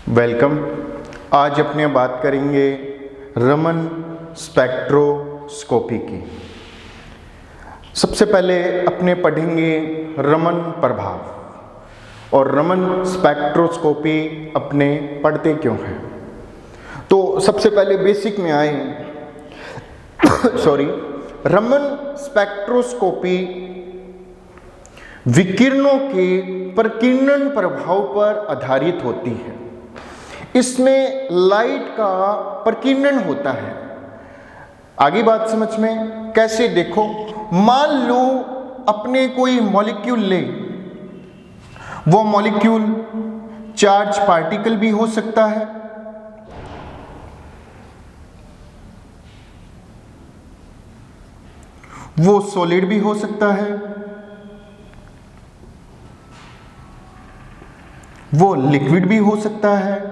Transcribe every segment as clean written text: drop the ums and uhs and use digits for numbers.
Welcome. आज अपने बात करेंगे रमन स्पेक्ट्रोस्कोपी की। सबसे पहले अपने पढ़ेंगे रमन प्रभाव और रमन स्पेक्ट्रोस्कोपी अपने पढ़ते क्यों हैं। तो सबसे पहले बेसिक में आए रमन स्पेक्ट्रोस्कोपी विकिरणों के प्रकीर्णन प्रभाव पर आधारित होती है। इसमें लाइट का प्रकीर्णन होता है। आगे बात समझ में कैसे, देखो मान लो अपने कोई मॉलिक्यूल ले, वो मॉलिक्यूल चार्ज पार्टिकल भी हो सकता है, वो सॉलिड भी हो सकता है, वो लिक्विड भी हो सकता है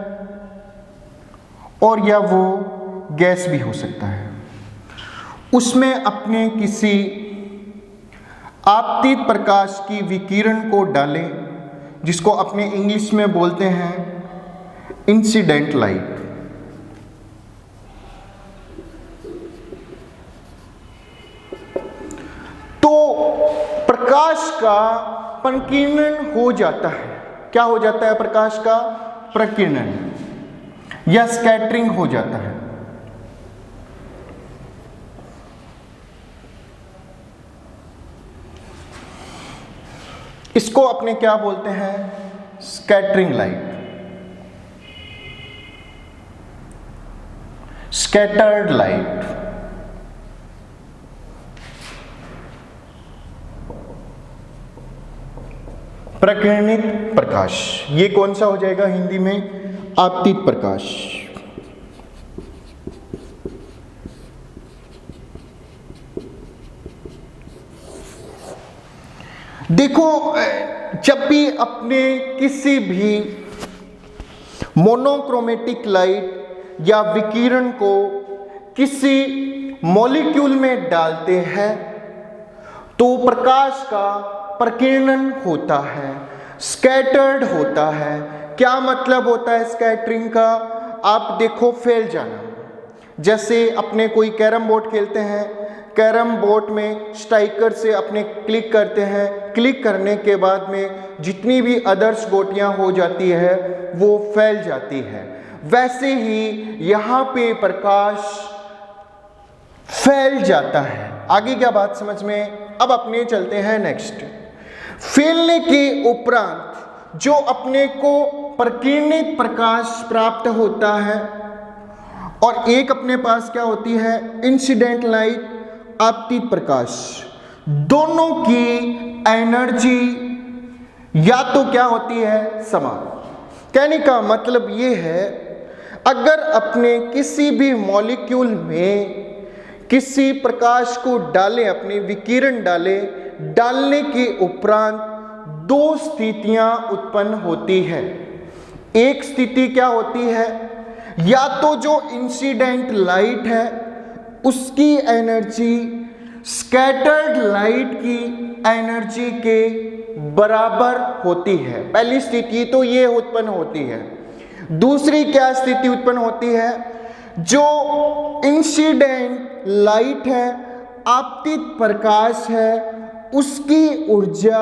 और या वो गैस भी हो सकता है। उसमें अपने किसी आपतित प्रकाश की विकिरण को डालें, जिसको अपने इंग्लिश में बोलते हैं इंसिडेंट लाइट। तो प्रकाश का प्रकीर्णन हो जाता है। क्या हो जाता है? प्रकाश का प्रकीर्णन या स्कैटरिंग हो जाता है। इसको अपने क्या बोलते हैं? Scattering light, scattered light. प्रकीर्णित प्रकाश, ये कौन सा हो जाएगा हिंदी में? आपतित प्रकाश। देखो, जब भी अपने किसी भी मोनोक्रोमेटिक लाइट या विकिरण को किसी मॉलिक्यूल में डालते हैं तो प्रकाश का प्रकीर्णन होता है, स्कैटर्ड होता है। क्या मतलब होता है स्कैटरिंग का? आप देखो, फैल जाना। जैसे अपने कोई कैरम बोर्ड खेलते हैं, कैरम बोर्ड में स्ट्राइकर से अपने क्लिक करते हैं, क्लिक करने के बाद में जितनी भी अदर्स गोटियां हो जाती है वो फैल जाती है। वैसे ही यहाँ पे प्रकाश फैल जाता है। आगे क्या बात समझ में? अब अपने चलते हैं नेक्स्ट। फैलने के उपरांत जो अपने को प्रकीर्णित प्रकाश प्राप्त होता है और एक अपने पास क्या होती है? इंसिडेंट लाइट, आपतित प्रकाश। दोनों की एनर्जी या तो क्या होती है? समान। कहने का मतलब ये है, अगर अपने किसी भी मॉलिक्यूल में किसी प्रकाश को डालें, अपने विकिरण डालें, डालने के उपरांत दो स्थितियां उत्पन्न होती है। एक स्थिति क्या होती है? या तो जो इंसिडेंट लाइट है उसकी एनर्जी स्कैटर्ड लाइट की एनर्जी के बराबर होती है। पहली स्थिति तो ये उत्पन्न होती है। दूसरी क्या स्थिति उत्पन्न होती है? जो इंसिडेंट लाइट है, आपतित प्रकाश है, उसकी ऊर्जा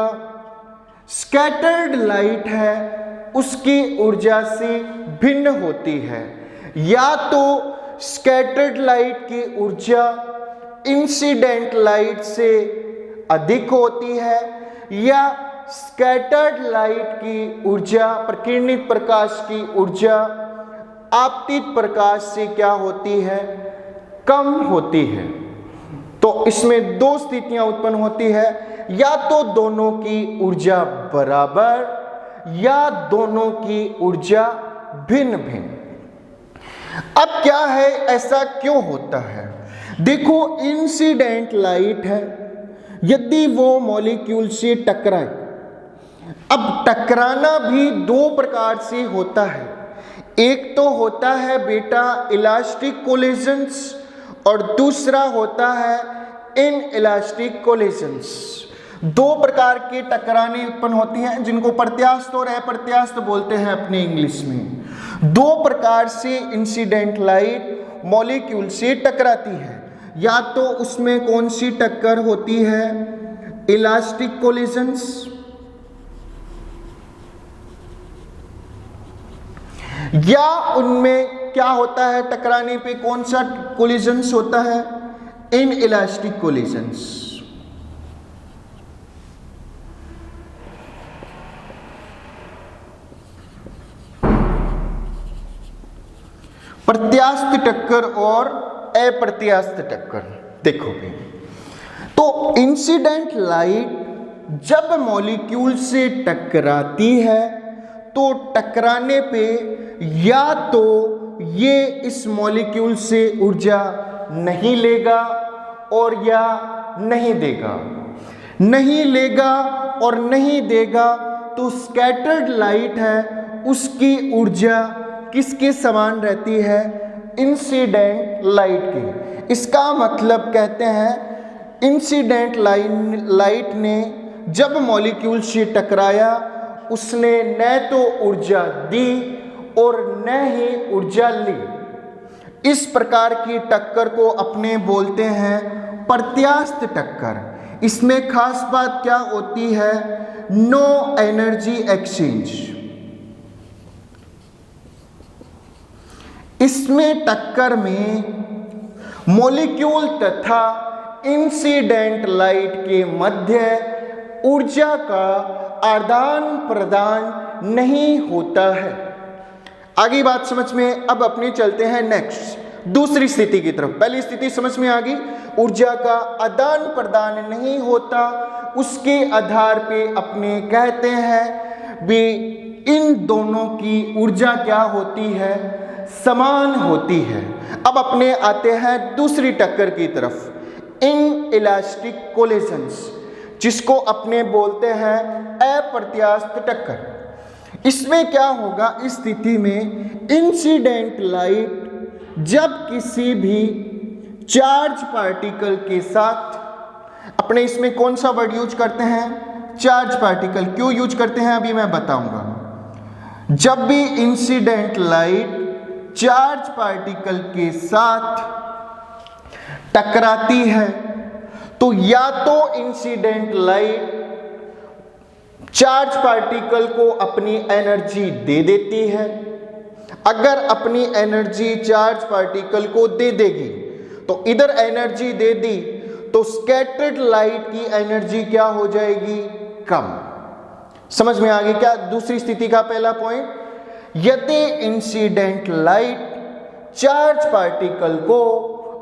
स्कैटर्ड लाइट है उसकी ऊर्जा से भिन्न होती है। या तो स्कैटर्ड लाइट की ऊर्जा इंसिडेंट लाइट से अधिक होती है या स्कैटर्ड लाइट की ऊर्जा, प्रकीर्णित प्रकाश की ऊर्जा आपतित प्रकाश से क्या होती है? कम होती है। तो इसमें दो स्थितियां उत्पन्न होती है, या तो दोनों की ऊर्जा बराबर या दोनों की ऊर्जा भिन्न भिन्न। अब क्या है, ऐसा क्यों होता है? देखो, इंसिडेंट लाइट है, यदि वो मॉलिक्यूल से टकराए, अब टकराना भी दो प्रकार से होता है। एक तो होता है बेटा इलास्टिक कोलिजन्स और दूसरा होता है इन इलास्टिक कोलिजन्स। दो प्रकार के टकराने उत्पन्न होती हैं जिनको प्रत्यास्थ और अप्रत्यास्थ बोलते हैं अपने इंग्लिश में। दो प्रकार से इंसिडेंट लाइट मॉलिक्यूल से टकराती है। या तो उसमें कौन सी टक्कर होती है, इलास्टिक कोलिजन्स, या उनमें क्या होता है, टकराने पे कौन सा कोलिजन्स होता है, इन इलास्टिक कोलिजन्स। प्रत्यास्थ टक्कर और अप्रत्यास्थ टक्कर। देखो भाई, तो इंसिडेंट लाइट जब मॉलिक्यूल से टकराती है तो टकराने पे या तो ये इस मॉलिक्यूल से ऊर्जा नहीं लेगा और या नहीं देगा, नहीं लेगा और नहीं देगा, तो स्कैटर्ड लाइट है उसकी ऊर्जा किसके समान रहती है, इंसिडेंट लाइट की। इसका मतलब कहते हैं इंसिडेंट लाइट ने जब मॉलिक्यूल से टकराया उसने न तो ऊर्जा दी और न ही ऊर्जा ली। इस प्रकार की टक्कर को अपने बोलते हैं प्रत्यास्थ टक्कर। इसमें खास बात क्या होती है, नो एनर्जी एक्सचेंज। इसमें टक्कर में मॉलिक्यूल तथा इंसिडेंट लाइट के मध्य ऊर्जा का आदान प्रदान नहीं होता है। आगे बात समझ में, अब अपने चलते हैं नेक्स्ट दूसरी स्थिति की तरफ। पहली स्थिति समझ में आ गई, ऊर्जा का आदान प्रदान नहीं होता, उसके आधार पे अपने कहते हैं भी इन दोनों की ऊर्जा क्या होती है, समान होती है। अब अपने आते हैं दूसरी टक्कर की तरफ, इन इलास्टिक कोलिजन्स, जिसको अपने बोलते हैं अप्रत्यास्थ टक्कर। इसमें क्या होगा, इस स्थिति में इंसिडेंट लाइट जब किसी भी चार्ज पार्टिकल के साथ, अपने इसमें कौन सा वर्ड यूज करते हैं, चार्ज पार्टिकल। क्यों यूज करते हैं अभी मैं बताऊंगा। जब भी इंसिडेंट लाइट चार्ज पार्टिकल के साथ टकराती है तो या तो इंसिडेंट लाइट चार्ज पार्टिकल को अपनी एनर्जी दे देती है। अगर अपनी एनर्जी चार्ज पार्टिकल को दे देगी तो इधर एनर्जी दे दी तो स्कैटर्ड लाइट की एनर्जी क्या हो जाएगी, कम। समझ में आ गई क्या दूसरी स्थिति का पहला पॉइंट। यदि इंसिडेंट लाइट चार्ज पार्टिकल को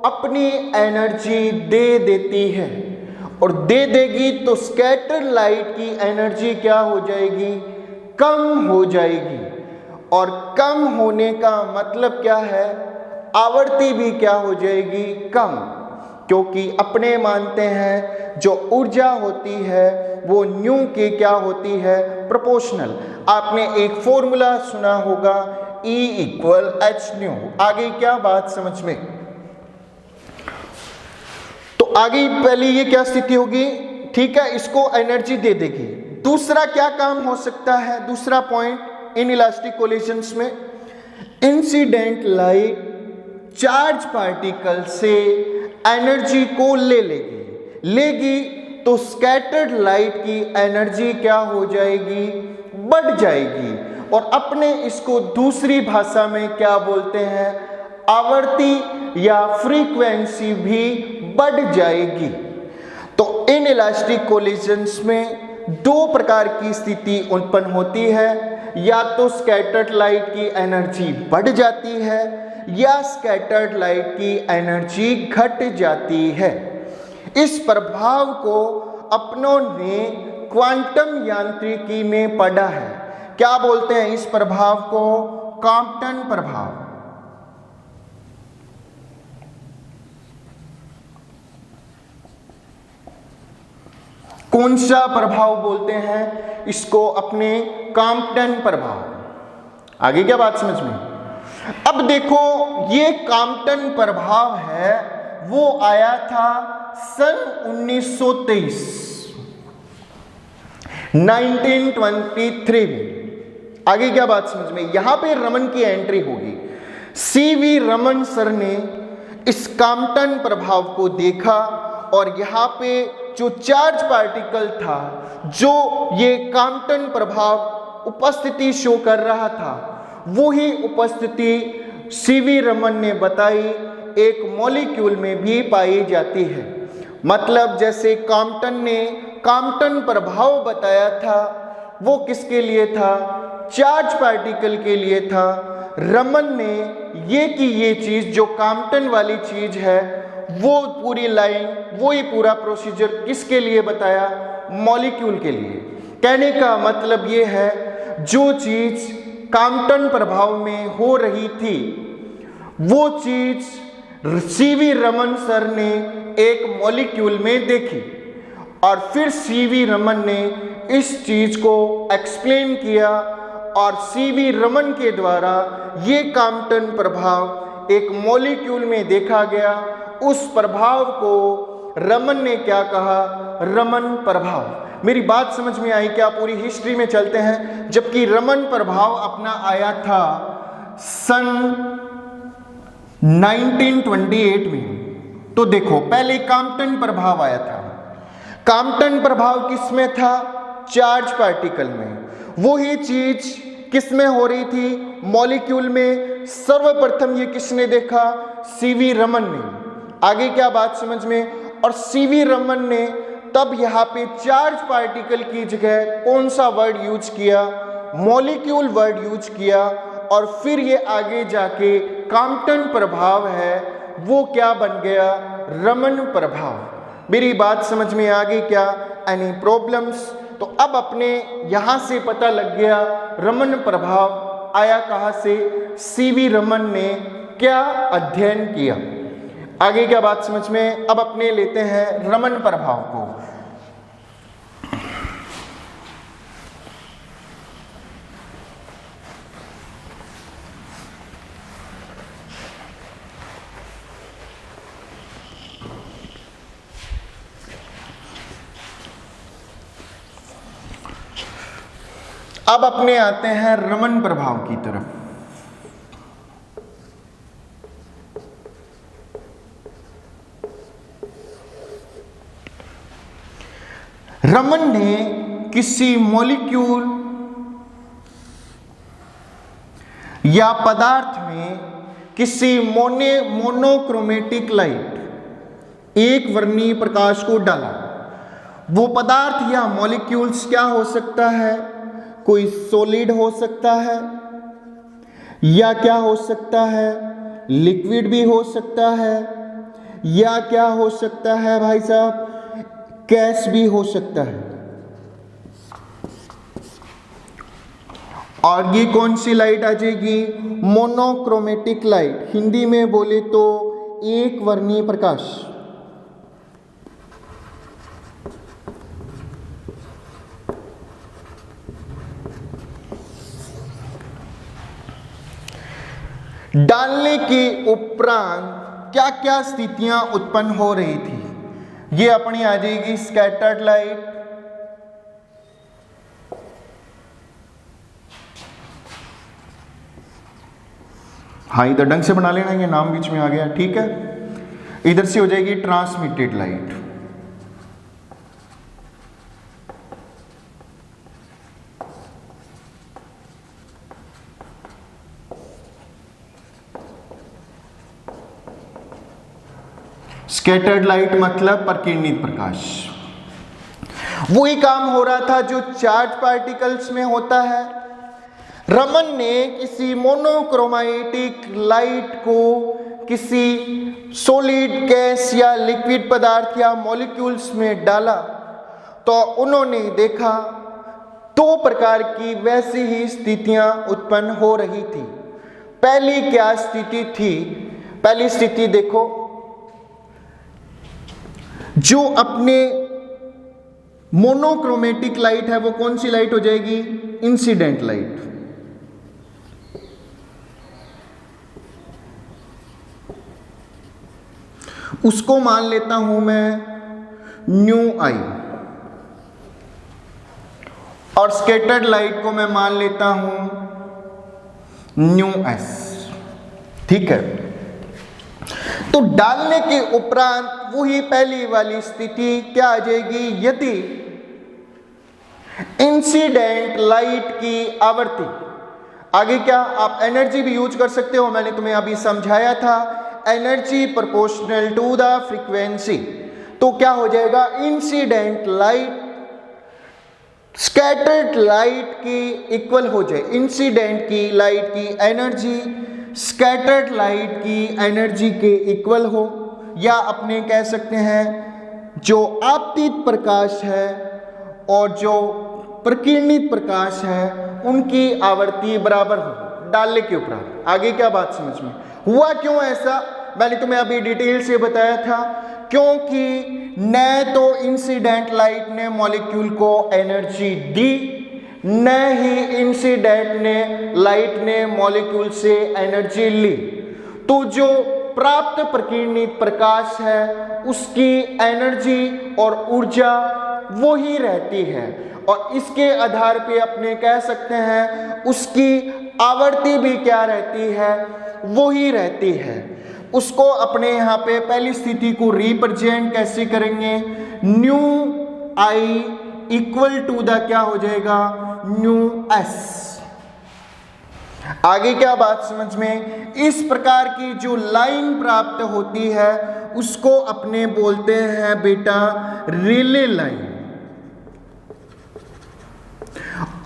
अपनी एनर्जी दे देती है और दे देगी तो स्कैटर लाइट की एनर्जी क्या हो जाएगी, कम हो जाएगी। और कम होने का मतलब क्या है, आवृत्ति भी क्या हो जाएगी, कम। क्योंकि अपने मानते हैं जो ऊर्जा होती है वो न्यू के क्या होती है, प्रोपोर्शनल। आपने एक फॉर्मूला सुना होगा E = h/ν। आगे क्या बात समझ में, तो आगे पहले ये क्या स्थिति होगी, ठीक है, इसको एनर्जी दे देगी। दूसरा क्या काम हो सकता है, दूसरा पॉइंट इन इलास्टिक कोलिजन्स में, इंसिडेंट लाइट चार्ज पार्टिकल से एनर्जी को लेगी तो स्कैटर्ड लाइट की एनर्जी क्या हो जाएगी, बढ़ जाएगी। और अपने इसको दूसरी भाषा में क्या बोलते हैं, आवृत्ति या फ्रीक्वेंसी भी बढ़ जाएगी। तो इन इलास्टिक कोलिजन्स में दो प्रकार की स्थिति उत्पन्न होती है, या तो स्कैटर्ड लाइट की एनर्जी बढ़ जाती है या स्कैटर्ड लाइट की एनर्जी घट जाती है। इस प्रभाव को अपनों ने क्वांटम यांत्रिकी में पढ़ा है। क्या बोलते हैं इस प्रभाव को, कॉम्पटन प्रभाव। कौन सा प्रभाव बोलते हैं इसको, अपने कॉम्पटन प्रभाव। आगे क्या बात समझ में। अब देखो ये कॉम्पटन प्रभाव है वो आया था सन 1923 1923 में आगे क्या बात समझ में, यहां पे रमन की एंट्री होगी। सीवी रमन सर ने इस कॉम्पटन प्रभाव को देखा और यहाँ पे जो चार्ज पार्टिकल था, जो ये कॉम्पटन प्रभाव उपस्थिति शो कर रहा था, वो ही उपस्थिति सीवी रमन ने बताई एक मॉलिक्यूल में भी पाई जाती है। मतलब जैसे कॉम्पटन ने कॉम्पटन प्रभाव बताया था, वो किसके लिए था, चार्ज पार्टिकल के लिए था। रमन ने ये चीज जो कॉम्पटन वाली चीज है, वो पूरी लाइन, वो ही पूरा प्रोसीजर किसके लिए बताया, मॉलिक्यूल के लिए। कहने का मतलब ये है, जो चीज कॉम्पटन प्रभाव में हो रही थी, वो चीज सीवी रमन सर ने एक मॉलिक्यूल में देखी और फिर सीवी रमन ने इस चीज को एक्सप्लेन किया और सीवी रमन के द्वारा ये कॉम्पटन प्रभाव एक मॉलिक्यूल में देखा गया। उस प्रभाव को रमन ने क्या कहा, रमन प्रभाव। मेरी बात समझ में आई क्या? पूरी हिस्ट्री में चलते हैं। जबकि रमन प्रभाव अपना आया था सन 1928 में। तो देखो, पहले कॉम्पटन प्रभाव आया था। कॉम्पटन प्रभाव किस में था, चार्ज पार्टिकल में। वही चीज किस में हो रही थी, मॉलिक्यूल में। सर्वप्रथम ये किसने देखा, सीवी रमन ने। आगे क्या बात समझ में, और सीवी रमन ने तब यहाँ पे चार्ज पार्टिकल की जगह कौन सा वर्ड यूज किया, मॉलिक्यूल वर्ड यूज किया। और फिर ये आगे जाके कॉम्पटन प्रभाव है, वो क्या बन गया, रमन प्रभाव। मेरी बात समझ में आ गई क्या? Any problems? तो अब अपने यहाँ से पता लग गया रमन प्रभाव आया कहाँ से, सीवी रमन ने क्या अध्ययन किया। आगे क्या बात समझ में, अब अपने लेते हैं रमन प्रभाव को। अब अपने आते हैं रमन प्रभाव की तरफ। रमन ने किसी मॉलिक्यूल या पदार्थ में किसी मोनोक्रोमेटिक लाइट, एक वर्णीय प्रकाश को डाला। वो पदार्थ या मॉलिक्यूल्स क्या हो सकता है, कोई सॉलिड हो सकता है, या क्या हो सकता है, लिक्विड भी हो सकता है, या क्या हो सकता है भाई साहब, गैस भी हो सकता है। और ये कौन सी लाइट आ जाएगी, मोनोक्रोमेटिक लाइट। हिंदी में बोले तो एक वर्णीय प्रकाश। डालने के उपरांत क्या क्या स्थितियां उत्पन्न हो रही थी, ये अपनी आ जाएगी स्कैटर्ड लाइट, हाँ इधर ढंग से बना लेना, ये नाम बीच में आ गया, ठीक है। इधर से हो जाएगी ट्रांसमिटेड लाइट। स्कैटर्ड लाइट मतलब प्रकीर्णित प्रकाश। वही काम हो रहा था जो चार्ज पार्टिकल्स में होता है। रमन ने किसी मोनोक्रोमैटिक लाइट को किसी सॉलिड, गैस या लिक्विड पदार्थ या मॉलिक्यूल्स में डाला तो उन्होंने देखा दो प्रकार की वैसी ही स्थितियां उत्पन्न हो रही थी। पहली क्या स्थिति थी, पहली स्थिति देखो, जो अपने मोनोक्रोमेटिक लाइट है वो कौन सी लाइट हो जाएगी, इंसिडेंट लाइट। उसको मान लेता हूं मैं न्यू आई, और स्कैटर्ड लाइट को मैं मान लेता हूं न्यू एस। ठीक है, तो डालने के उपरांत वही पहली वाली स्थिति क्या आ जाएगी, यदि इंसिडेंट लाइट की आवृत्ति, आगे क्या आप एनर्जी भी यूज कर सकते हो, मैंने तुम्हें अभी समझाया था, energy proportional to the frequency, तो क्या हो जाएगा, इंसिडेंट लाइट स्कैटर्ड लाइट की इक्वल हो जाए, इंसिडेंट की लाइट की एनर्जी स्कैटर्ड लाइट की एनर्जी के इक्वल हो, या अपने कह सकते हैं जो आपतित प्रकाश है और जो प्रकीर्णित प्रकाश है उनकी आवर्ती बराबर हो डालने के उपरांत। आगे क्या बात समझ में हुआ, क्यों ऐसा मैंने तुम्हें अभी डिटेल से बताया था, क्योंकि न तो इंसिडेंट लाइट ने मॉलिक्यूल को एनर्जी दी, न ही इंसिडेंट ने लाइट ने मॉलिक्यूल से एनर्जी ली, तो जो प्राप्त प्रकीर्णित प्रकाश है उसकी एनर्जी और ऊर्जा वो ही रहती है, और इसके आधार पे अपने कह सकते हैं उसकी आवर्ती भी क्या रहती है, वो ही रहती है। उसको अपने यहाँ पे पहली स्थिति को रिप्रेजेंट कैसे करेंगे, nu I equal to the क्या हो जाएगा, न्यू एस। आगे क्या बात समझ में, इस प्रकार की जो लाइन प्राप्त होती है उसको अपने बोलते हैं बेटा रिले लाइन,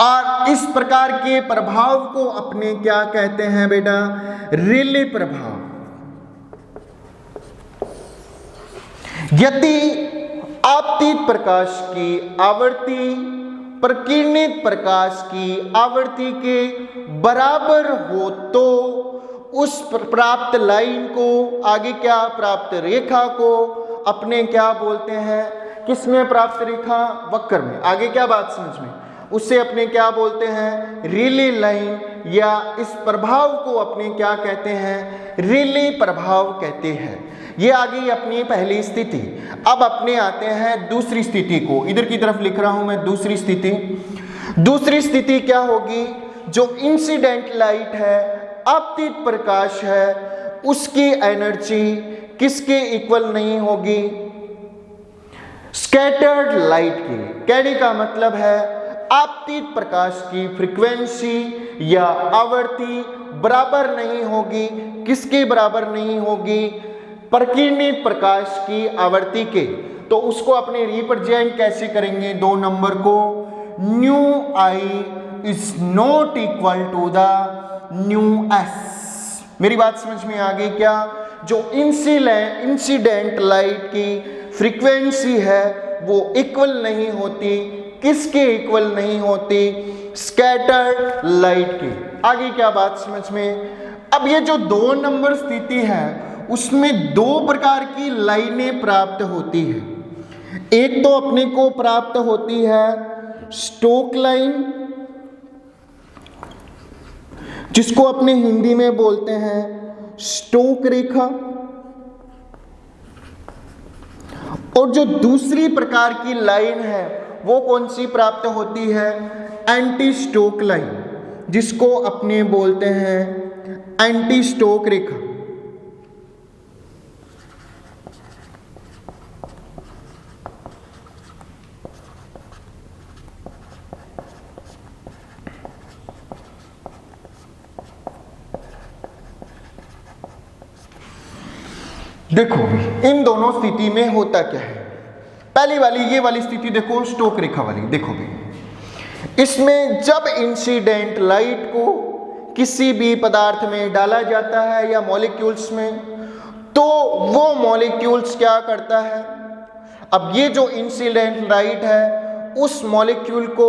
और इस प्रकार के प्रभाव को अपने क्या कहते हैं बेटा, रिले प्रभाव। यदि आपतित प्रकाश की आवृत्ति प्रकीर्णित प्रकाश की आवृत्ति के बराबर हो तो उस प्राप्त लाइन को, आगे क्या प्राप्त रेखा को अपने क्या बोलते हैं, किसमें प्राप्त रेखा, वक्र में। आगे क्या बात समझ में, उससे अपने क्या बोलते हैं, रिले लाइन, या इस प्रभाव को अपने क्या कहते हैं, रिले प्रभाव कहते हैं। ये आ गई अपनी पहली स्थिति। अब अपने आते हैं दूसरी स्थिति को, इधर की तरफ लिख रहा हूं मैं दूसरी स्थिति। दूसरी स्थिति क्या होगी, जो इंसिडेंट लाइट है, आपतित प्रकाश है, उसकी एनर्जी किसके इक्वल नहीं होगी, स्कैटर्ड लाइट की। कहने का मतलब है आपतित प्रकाश की फ्रीक्वेंसी या आवर्ती बराबर नहीं होगी, किसके बराबर नहीं होगी, प्रकीर्णित प्रकाश की आवर्ती के। तो उसको अपने रिप्रेजेंट कैसे करेंगे, 2 नंबर को, nu I is not equal to the nu S. मेरी बात समझ में आ गई क्या, जो इंसिडेंट लाइट की फ्रीक्वेंसी है वो इक्वल नहीं होती, किसके इक्वल नहीं होती, स्कैटर्ड लाइट की। आगे क्या बात समझ में, अब ये जो 2 नंबर स्थिति है उसमें 2 प्रकार की लाइनें प्राप्त होती है। एक तो अपने को प्राप्त होती है स्टोक लाइन, जिसको अपने हिंदी में बोलते हैं स्टोक रेखा, और जो दूसरी प्रकार की लाइन है वो कौन सी प्राप्त होती है, एंटी स्टोक लाइन, जिसको अपने बोलते हैं एंटी स्टोक रेखा। देखो इन दोनों स्थिति में होता क्या है, पहली वाली ये वाली स्थिति देखो, स्टोक रेखा वाली, देखो भी इसमें जब इंसिडेंट लाइट को किसी भी पदार्थ में डाला जाता है या मॉलिक्यूल्स में, तो वो मॉलिक्यूल्स क्या करता है, अब ये जो इंसिडेंट लाइट है उस मॉलिक्यूल को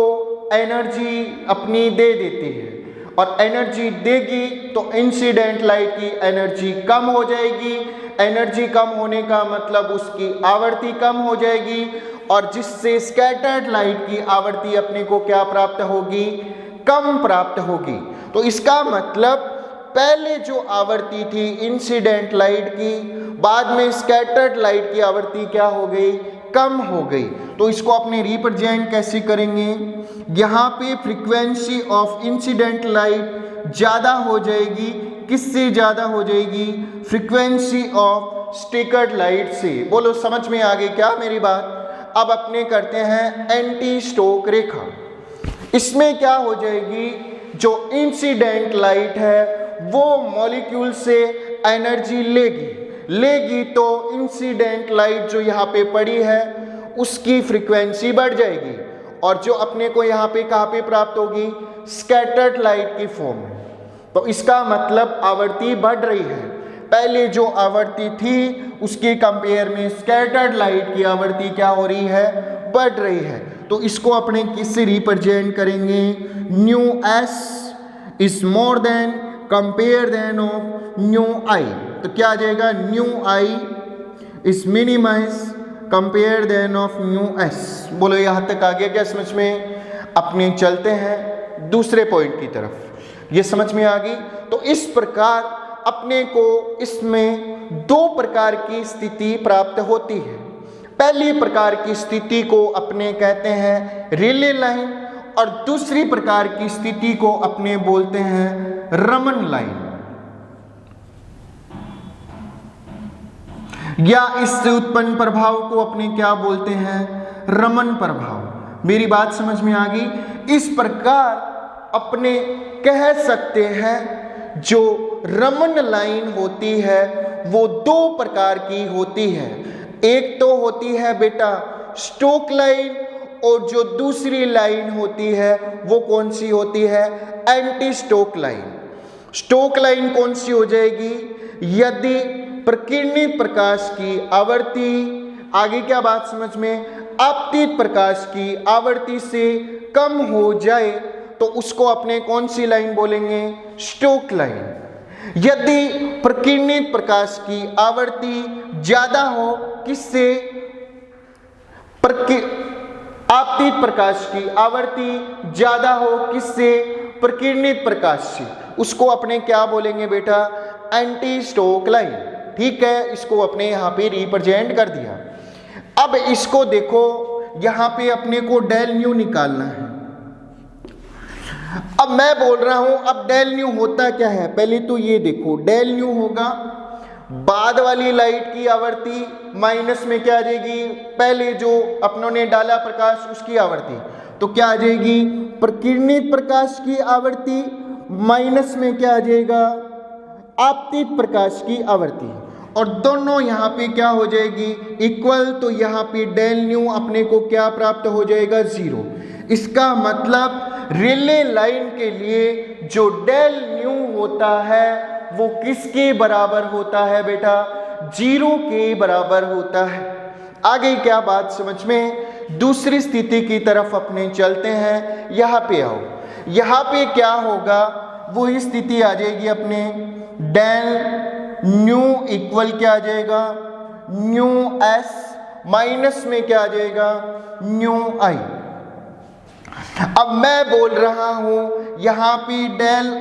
एनर्जी अपनी दे देती है, और एनर्जी देगी तो इंसिडेंट लाइट की एनर्जी कम हो जाएगी। एनर्जी कम होने का मतलब उसकी आवर्ती कम हो जाएगी, और जिससे स्कैटर्ड लाइट की आवर्ती अपने को क्या प्राप्त होगी, कम प्राप्त होगी। तो इसका मतलब पहले जो आवर्ती थी इंसिडेंट लाइट की, बाद में स्कैटर्ड लाइट की आवर्ती क्या हो गई, कम हो गई। तो इसको अपने रिप्रेजेंट कैसे करेंगे, यहाँ पे फ्रीक्वेंसी ऑफ इंसिडेंट लाइट ज़्यादा हो जाएगी। किससे ज़्यादा हो जाएगी? फ्रीक्वेंसी ऑफ स्टेकर्ड लाइट से। बोलो समझ में आ गई क्या मेरी बात? अब अपने करते हैं एंटी स्टोक रेखा। इसमें क्या हो जाएगी? जो इंसिडेंट लाइट है वो मॉलिक्यूल से एनर्जी लेगी तो इंसिडेंट लाइट जो यहाँ पे पड़ी है उसकी फ्रीक्वेंसी बढ़ जाएगी, और जो अपने को यहाँ पे कहाँ पे प्राप्त होगी? स्कैटर्ड लाइट की फॉर्म में। तो इसका मतलब आवर्ती बढ़ रही है। पहले जो आवर्ती थी उसके कंपेयर में स्कैटर्ड लाइट की आवर्ती क्या हो रही है? बढ़ रही है। तो इसको अपने किससे रिप्रेजेंट करेंगे? Mu S is more than compare than of new I. तो क्या आ जाएगा? Mu I is minimize compare than of mu S. बोलो यहाँ तक आ गया क्या समझ में? अपने चलते हैं दूसरे पॉइंट की तरफ। ये समझ में आ गई? तो इस प्रकार अपने को इसमें दो प्रकार की स्थिति प्राप्त होती है। पहली प्रकार की स्थिति को अपने कहते हैं रिले लाइन, और दूसरी प्रकार की स्थिति को अपने बोलते हैं रमन लाइन, या इससे उत्पन्न प्रभाव को अपने क्या बोलते हैं? रमन प्रभाव। मेरी बात समझ में आ गई? इस प्रकार अपने कह सकते हैं जो रमन लाइन होती है वो दो प्रकार की होती है। एक तो होती है बेटा स्टोक लाइन, और जो दूसरी लाइन होती है वो कौन सी होती है? Anti Stokes line. Stokes line कौन सी हो जाएगी? यदि प्रकीर्णित प्रकाश की आवर्ती, आगे क्या बात समझ में? आपतित प्रकाश की आवर्ती से कम हो जाए तो उसको अपने कौन सी लाइन बोलेंगे? Stokes line. यदि प्रकीर्णित प्रकाश की आवर्ती ज्यादा हो, किससे? आपतित प्रकाश की आवर्ती ज्यादा हो, किससे? प्रकीर्णित प्रकाश से। उसको अपने क्या बोलेंगे बेटा? Anti Stokes line. ठीक है, इसको अपने यहाँ पे रिप्रेजेंट कर दिया। अब इसको देखो, यहाँ पे अपने को डेल न्यू निकालना है। अब मैं बोल रहा हूं, अब डेल न्यू होता क्या है? पहले तो ये देखो, डेल न्यू होगा बाद वाली लाइट की आवर्ती माइनस में क्या आ जाएगी? पहले जो अपनों ने डाला प्रकाश उसकी आवर्ती, तो क्या आ जाएगी? प्रकीर्णित प्रकाश की आवर्ती माइनस में क्या आ जाएगा? आपतित प्रकाश की आवर्ती, और दोनों यहाँ पे क्या हो जाएगी? इक्वल। तो यहाँ पे डेल न्यू अपने को क्या प्राप्त हो जाएगा? 0। इसका मतलब रिले लाइन के लिए जो डेल न्यू होता है वो किसके बराबर होता है बेटा? 0 के बराबर होता है। आगे क्या बात समझ में? दूसरी स्थिति की तरफ अपने चलते हैं। यहाँ पे आओ, यहाँ पे क्या होगा? वही स्थिति आ जाएगी अपने, डेल न्यू इक्वल क्या आ जाएगा? न्यू एस माइनस में क्या आ जाएगा? Mu i. अब मैं बोल रहा हूं यहाँ पे डेल,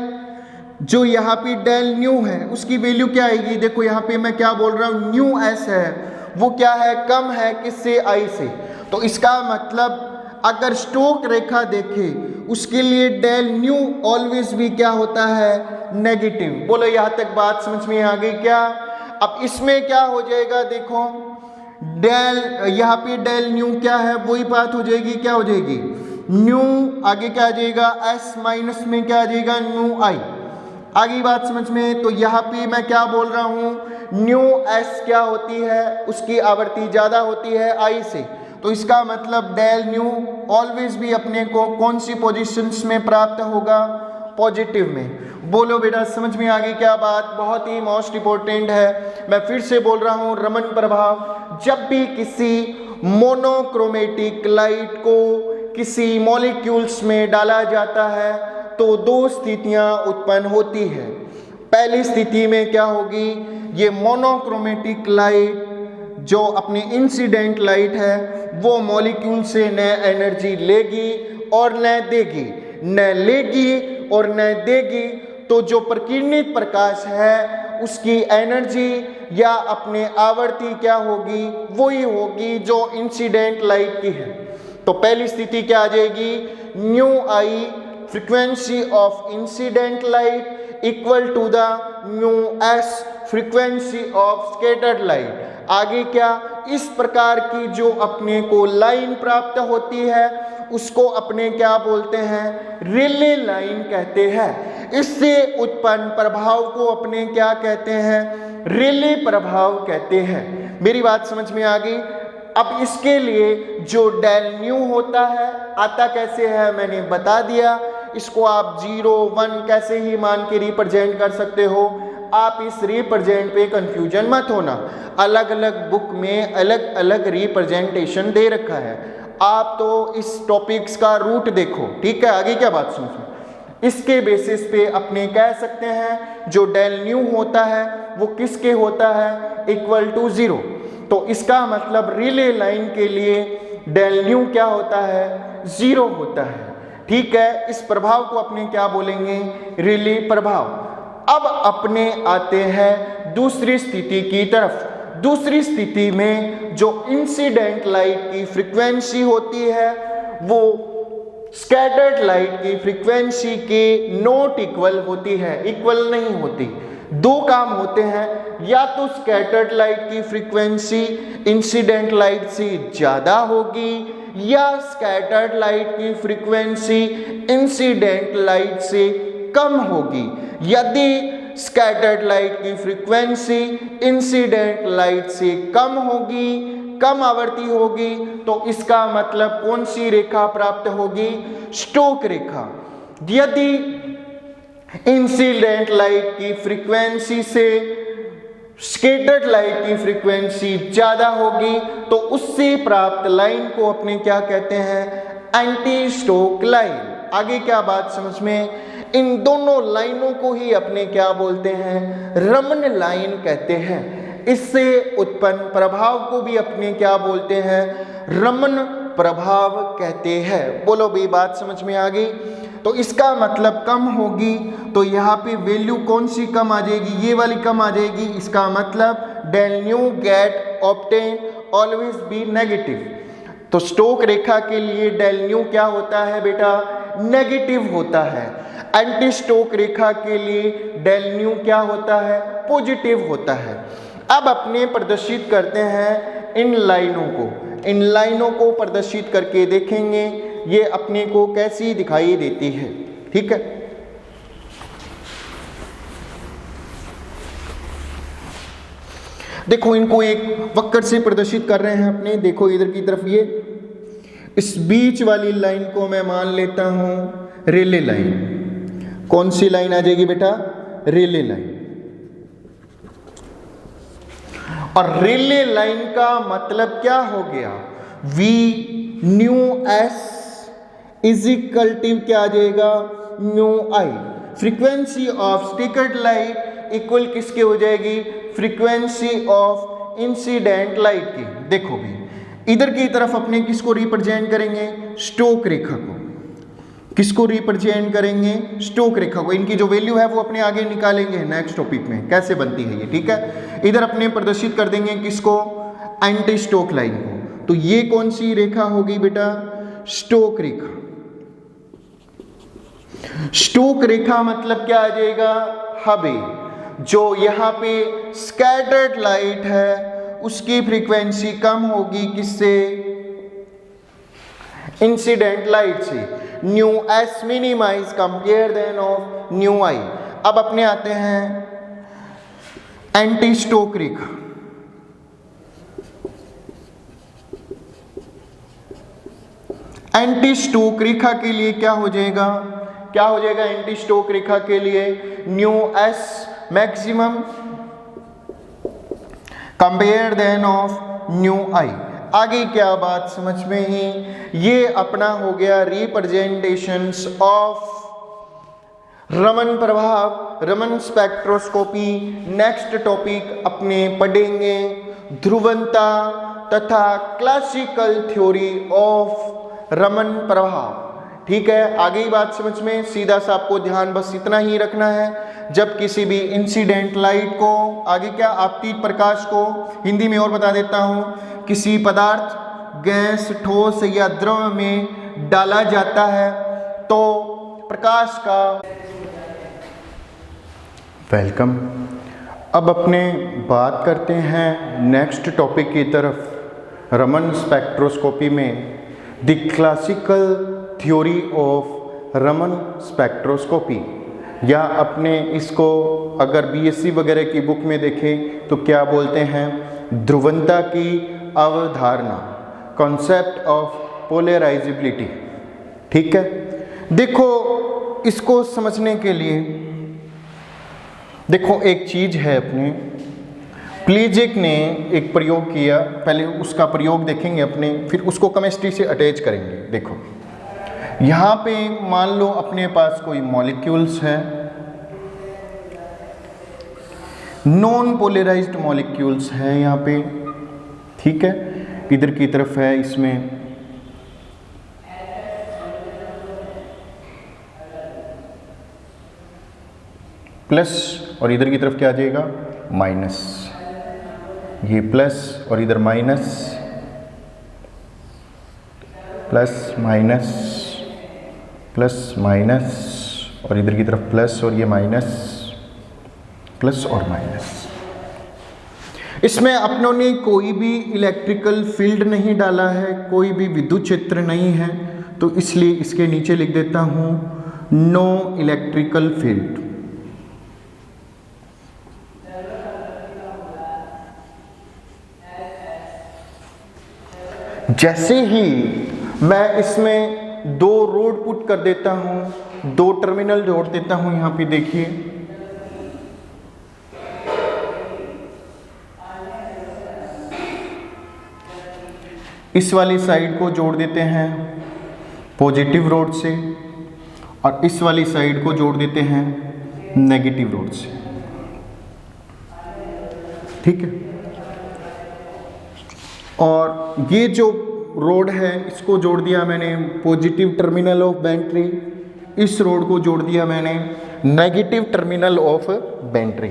जो यहाँ पे डेल न्यू है उसकी वैल्यू क्या आएगी? देखो यहाँ पे मैं क्या बोल रहा हूँ, न्यू एस है वो क्या है? कम है किससे? आई से। तो इसका मतलब अगर स्टोक रेखा देखें उसके लिए डेल न्यू ऑलवेज भी क्या होता है? नेगेटिव। बोलो यहाँ तक बात समझ में आ गई क्या? अब इसमें क्या हो जाएगा? देखो डेल, यहाँ पे डेल न्यू क्या है? वही बात हो जाएगी, क्या हो जाएगी? न्यू, आगे क्या आ जाएगा? एस माइनस में क्या आ जाएगा? Mu i. आगे बात समझ में? तो यहाँ पे मैं क्या बोल रहा हूँ? न्यू एस क्या होती है? उसकी आवर्ती ज्यादा होती है आई से। तो इसका मतलब डेल न्यू ऑलवेज भी अपने को कौन सी पोजीशंस में प्राप्त होगा? पॉजिटिव में। बोलो बेटा समझ में आ गई क्या बात? बहुत ही मोस्ट इंपॉर्टेंट है। मैं फिर से बोल रहा हूँ, रमन प्रभाव जब भी किसी मोनोक्रोमेटिक लाइट को किसी मॉलिक्यूल्स में डाला जाता है तो दो स्थितियां उत्पन्न होती है। पहली स्थिति में क्या होगी? ये मोनोक्रोमेटिक लाइट जो अपनी इंसिडेंट लाइट है वो मॉलिक्यूल से न एनर्जी लेगी और न देगी, न लेगी और न देगी। तो जो प्रकीर्णित प्रकाश है उसकी एनर्जी या अपने आवर्ती क्या होगी? वही होगी जो इंसिडेंट लाइट की है। तो पहली स्थिति क्या आ जाएगी, nu I frequency of incident light equal to the nu S frequency of scattered light. आगे क्या, इस प्रकार की जो अपने को लाइन प्राप्त होती है उसको अपने क्या बोलते हैं, रिले लाइन कहते हैं। इससे उत्पन्न प्रभाव को अपने क्या कहते हैं, रिले प्रभाव कहते हैं। मेरी बात समझ में आ गई। अब इसके लिए जो डेल न्यू होता है आता कैसे है मैंने बता दिया। इसको आप 0 1 कैसे ही मान के रिप्रेजेंट कर सकते हो। आप इस रिप्रेजेंट पे कंफ्यूजन मत होना, अलग अलग बुक में अलग अलग रिप्रेजेंटेशन दे रखा है। आप तो इस टॉपिक्स का रूट देखो, ठीक है। आगे क्या बात समझो, इसके बेसिस पे अपने कह सकते हैं जो डेल न्यू होता है वो किसके होता है, इक्वल टू 0। तो इसका मतलब रिले लाइन के लिए डेल न्यू क्या होता है, 0 होता है, ठीक है। इस प्रभाव को अपने क्या बोलेंगे, रिले प्रभाव। अब अपने आते हैं दूसरी स्थिति की तरफ। दूसरी स्थिति में जो इंसिडेंट लाइट की फ्रीक्वेंसी होती है वो स्कैटर्ड लाइट की फ्रीक्वेंसी के नॉट इक्वल होती है, इक्वल नहीं होती। दो काम होते हैं, या तो स्कैटर्ड लाइट की फ्रीक्वेंसी इंसिडेंट लाइट से ज़्यादा होगी या स्कैटर्ड लाइट की फ्रीक्वेंसी इंसिडेंट लाइट से कम होगी। यदि स्कैटर्ड लाइट की फ्रीक्वेंसी इंसिडेंट लाइट से कम होगी, कम आवृत्ति होगी, तो इसका मतलब कौन सी रेखा प्राप्त होगी, स्टोक रेखा। यदि इंसिडेंट लाइट की फ्रीक्वेंसी से स्कैटर्ड लाइट की फ्रीक्वेंसी ज्यादा होगी तो उससे प्राप्त लाइन को अपने क्या कहते हैं, एंटी स्टोक लाइन। आगे क्या बात समझ में, इन दोनों लाइनों को ही अपने क्या बोलते हैं, रमन लाइन कहते हैं। इससे उत्पन्न प्रभाव को भी अपने क्या बोलते हैं, रमन प्रभाव कहते हैं। बोलो भाई, बात समझ में आ गई। तो इसका मतलब कम होगी तो यहाँ पे वैल्यू कौन सी कम आ जाएगी, ये वाली कम आ जाएगी। इसका मतलब del nu get obtain always be negative. तो स्टोक रेखा के लिए डेल न्यू क्या होता है बेटा, नेगेटिव होता है। एंटी स्टोक रेखा के लिए डेल न्यू क्या होता है, पॉजिटिव होता है। अब अपने प्रदर्शित करते हैं इन लाइनों को, इन लाइनों को प्रदर्शित करके देखेंगे ये अपने को कैसी दिखाई देती है, ठीक है। देखो इनको एक वक्र से प्रदर्शित कर रहे हैं अपने, देखो इधर की तरफ ये, इस बीच वाली लाइन को मैं मान लेता हूं रेले लाइन। कौन सी लाइन आ जाएगी बेटा, रेले लाइन। और रेले लाइन का मतलब क्या हो गया, V nu S is equal to क्या आ जाएगा, nu I। Frequency of scattered light equal किसके हो जाएगी, फ्रीक्वेंसी ऑफ इंसिडेंट लाइट की। देखो भी इधर की तरफ अपने किसको रिप्रेजेंट करेंगे, स्टोक रेखा को। किसको रिप्रेजेंट करेंगे, स्टोक रेखा को। इनकी जो वैल्यू है वो अपने आगे निकालेंगे नेक्स्ट टॉपिक में, कैसे बनती है ये, ठीक है। इधर अपने प्रदर्शित कर देंगे किसको, एंटी स्टोक लाइन को। तो ये कौन सी रेखा होगी बेटा, स्टोक रेखा। स्टोक रेखा मतलब क्या आ जाएगा, हबे जो यहाँ पे स्कैटर्ड लाइट है उसकी फ्रीक्वेंसी कम होगी किससे, इंसिडेंट लाइट से। Nu s minimize compare than of new i. अब अपने आते हैं एंटी स्टोक रेखा। एंटी स्टोक रेखा के लिए क्या हो जाएगा, क्या हो जाएगा एंटी स्टोक रेखा के लिए, nu s maximum compare than of new i. आगे क्या बात समझ में ही, ये अपना हो गया रिप्रेजेंटेशंस ऑफ रमन प्रभाव, रमन स्पेक्ट्रोस्कोपी। नेक्स्ट टॉपिक अपने पढ़ेंगे ध्रुवंता तथा क्लासिकल थ्योरी ऑफ रमन प्रभाव, ठीक है। आगे ही बात समझ में, सीधा सा आपको ध्यान बस इतना ही रखना है, जब किसी भी इंसिडेंट लाइट को, आगे क्या आपतित प्रकाश को, हिंदी में और बता देता हूँ, किसी पदार्थ गैस, ठोस या द्रव में डाला जाता है तो प्रकाश का वेलकम। अब अपने बात करते हैं नेक्स्ट टॉपिक की तरफ, रमन स्पेक्ट्रोस्कोपी में the classical theory of Raman spectroscopy, या अपने इसको अगर बीएससी वगैरह की बुक में देखें तो क्या बोलते हैं, ध्रुवणता की अवधारणा, कॉन्सेप्ट ऑफ पोलराइजेबिलिटी। ठीक है, देखो इसको समझने के लिए देखो एक चीज है, अपने प्लीजिक ने एक प्रयोग किया, पहले उसका प्रयोग देखेंगे अपने, फिर उसको केमिस्ट्री से अटैच करेंगे। देखो यहाँ पे मान लो अपने पास कोई मॉलिक्यूल्स है, नॉन पोलराइज्ड मॉलिक्यूल्स हैं यहाँ पे, ठीक है, इधर की तरफ है इसमें प्लस और इधर की तरफ क्या आ जाएगा, माइनस, ये प्लस और इधर minus, plus minus, plus minus और इधर की तरफ प्लस और ये माइनस, प्लस और माइनस। इसमें अपनों ने कोई भी इलेक्ट्रिकल फील्ड नहीं डाला है, कोई भी विद्युत क्षेत्र नहीं है, तो इसलिए इसके नीचे लिख देता हूं नो इलेक्ट्रिकल फील्ड। जैसे ही मैं इसमें दो रोड पुट कर देता हूं, दो टर्मिनल जोड़ देता हूं, यहां पे देखिए इस वाली साइड को जोड़ देते हैं पॉजिटिव रोड से और इस वाली साइड को जोड़ देते हैं नेगेटिव रोड से। ठीक है, और ये जो रोड है इसको जोड़ दिया मैंने पॉजिटिव टर्मिनल ऑफ बैटरी, इस रोड को जोड़ दिया मैंने नेगेटिव टर्मिनल ऑफ बैटरी।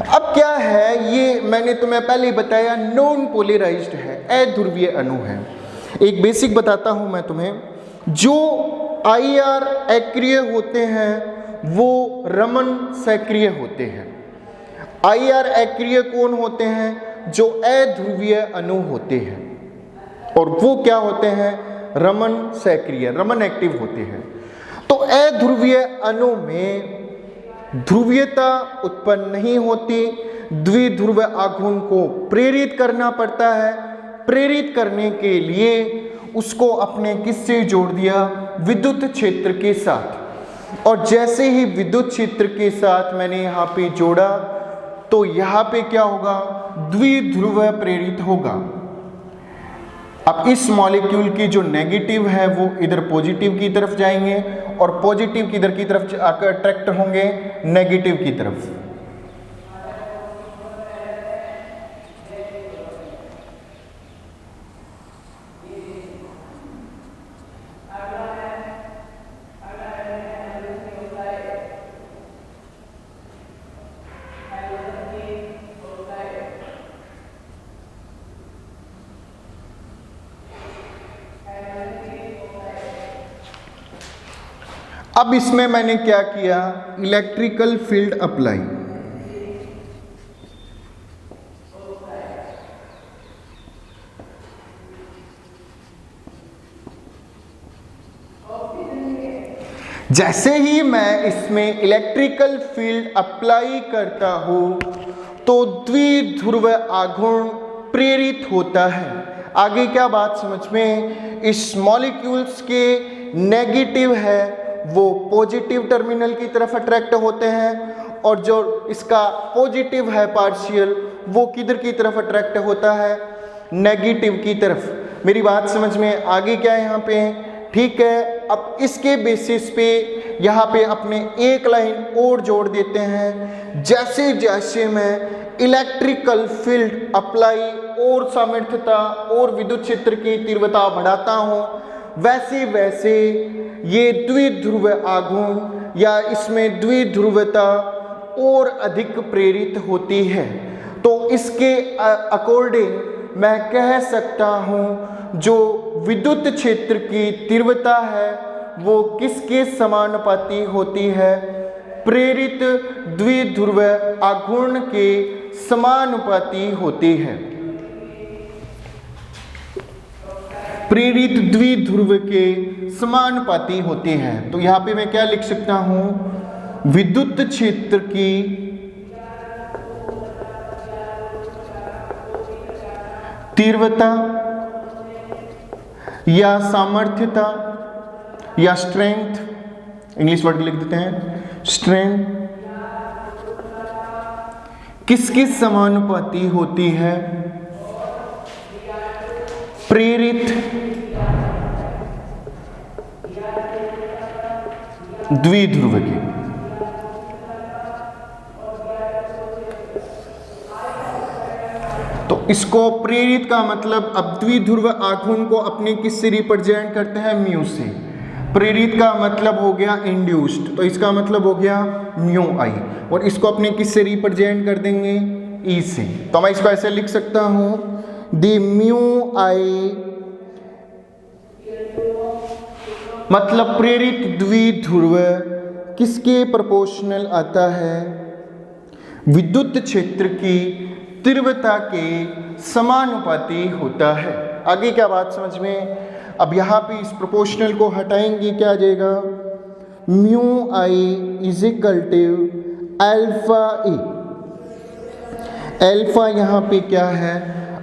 अब क्या है, ये मैंने तुम्हें पहले ही बताया नॉन पोलराइज्ड है, अध्रुवीय अणु है। एक बेसिक बताता हूं मैं तुम्हें, जो IR अक्रिय होते हैं वो रमन सक्रिय होते हैं। IR अक्रिय कौन होते हैं, जो अध्रुवीय अणु होते हैं, और वो क्या होते हैं, रमन सक्रिय, रमन एक्टिव होते हैं। तो अध्रुवीय अणु में ध्रुवीयता उत्पन्न नहीं होती, द्विध्रुव आघूर्ण को प्रेरित करना पड़ता है। प्रेरित करने के लिए उसको अपने किससे जोड़ दिया, विद्युत क्षेत्र के साथ, और जैसे ही विद्युत क्षेत्र के साथ मैंने यहाँ पे जोड़ा तो यहाँ पे क्या होगा, द्विध्रुव प्रेरित होगा। अब इस मॉलिक्यूल की जो नेगेटिव है वो इधर पॉजिटिव की तरफ जाएंगे और पॉजिटिव किधर की तरफ आकर अट्रैक्ट होंगे, नेगेटिव की तरफ। अब इसमें मैंने क्या किया, इलेक्ट्रिकल फील्ड अप्लाई। जैसे ही मैं इसमें इलेक्ट्रिकल फील्ड अप्लाई करता हूं तो द्विध्रुव आघूर्ण प्रेरित होता है। आगे क्या बात समझ में, इस मॉलिक्यूल्स के नेगेटिव है वो पॉजिटिव टर्मिनल की तरफ अट्रैक्ट होते हैं और जो इसका पॉजिटिव है पार्शियल वो किधर की तरफ अट्रैक्ट होता है, नेगेटिव की तरफ। मेरी बात समझ में आगे क्या है यहाँ पे, ठीक है। अब इसके बेसिस पे यहाँ पे अपने एक लाइन और जोड़ देते हैं। जैसे जैसे मैं इलेक्ट्रिकल फील्ड अप्लाई और सामर्थ्यता और विद्युत क्षेत्र की तीव्रता बढ़ाता हूँ, वैसे वैसे ये द्विध्रुव आघूर्ण या इसमें द्विध्रुवता और अधिक प्रेरित होती है। तो इसके अकॉर्डिंग मैं कह सकता हूँ जो विद्युत क्षेत्र की तीव्रता है वो किसके समानुपाती होती है? प्रेरित द्विध्रुव आघूर्ण के समानुपाती होती है। प्रेरित द्विध्रुव के समानुपाती होती है। तो यहां पे मैं क्या लिख सकता हूं? विद्युत क्षेत्र की तीव्रता या सामर्थ्यता या स्ट्रेंथ, इंग्लिश वर्ड लिख देते हैं, स्ट्रेंथ किसके समानुपाती होती है? प्रेरित द्विध्रुव की। तो इसको प्रेरित का मतलब, अब द्विध्रुव आघूर्ण को अपने किससे रिप्रेजेंट करते हैं? म्यू से। प्रेरित का मतलब हो गया इंड्यूस्ड, तो इसका मतलब हो गया म्यू आई, और इसको अपने किससे रिप्रेजेंट कर देंगे? ई से। तो मैं इसको ऐसे लिख सकता हूं, द म्यू आई मतलब प्रेरित द्विध्रुव किसके प्रोपोर्शनल आता है? विद्युत क्षेत्र की तीव्रता के समानुपाती होता है। आगे क्या बात समझ में? अब यहाँ पे इस प्रोपोर्शनल को हटाएंगे, क्या आ जाएगा? Mu I is equal to alpha E. Alpha यहाँ पे क्या है?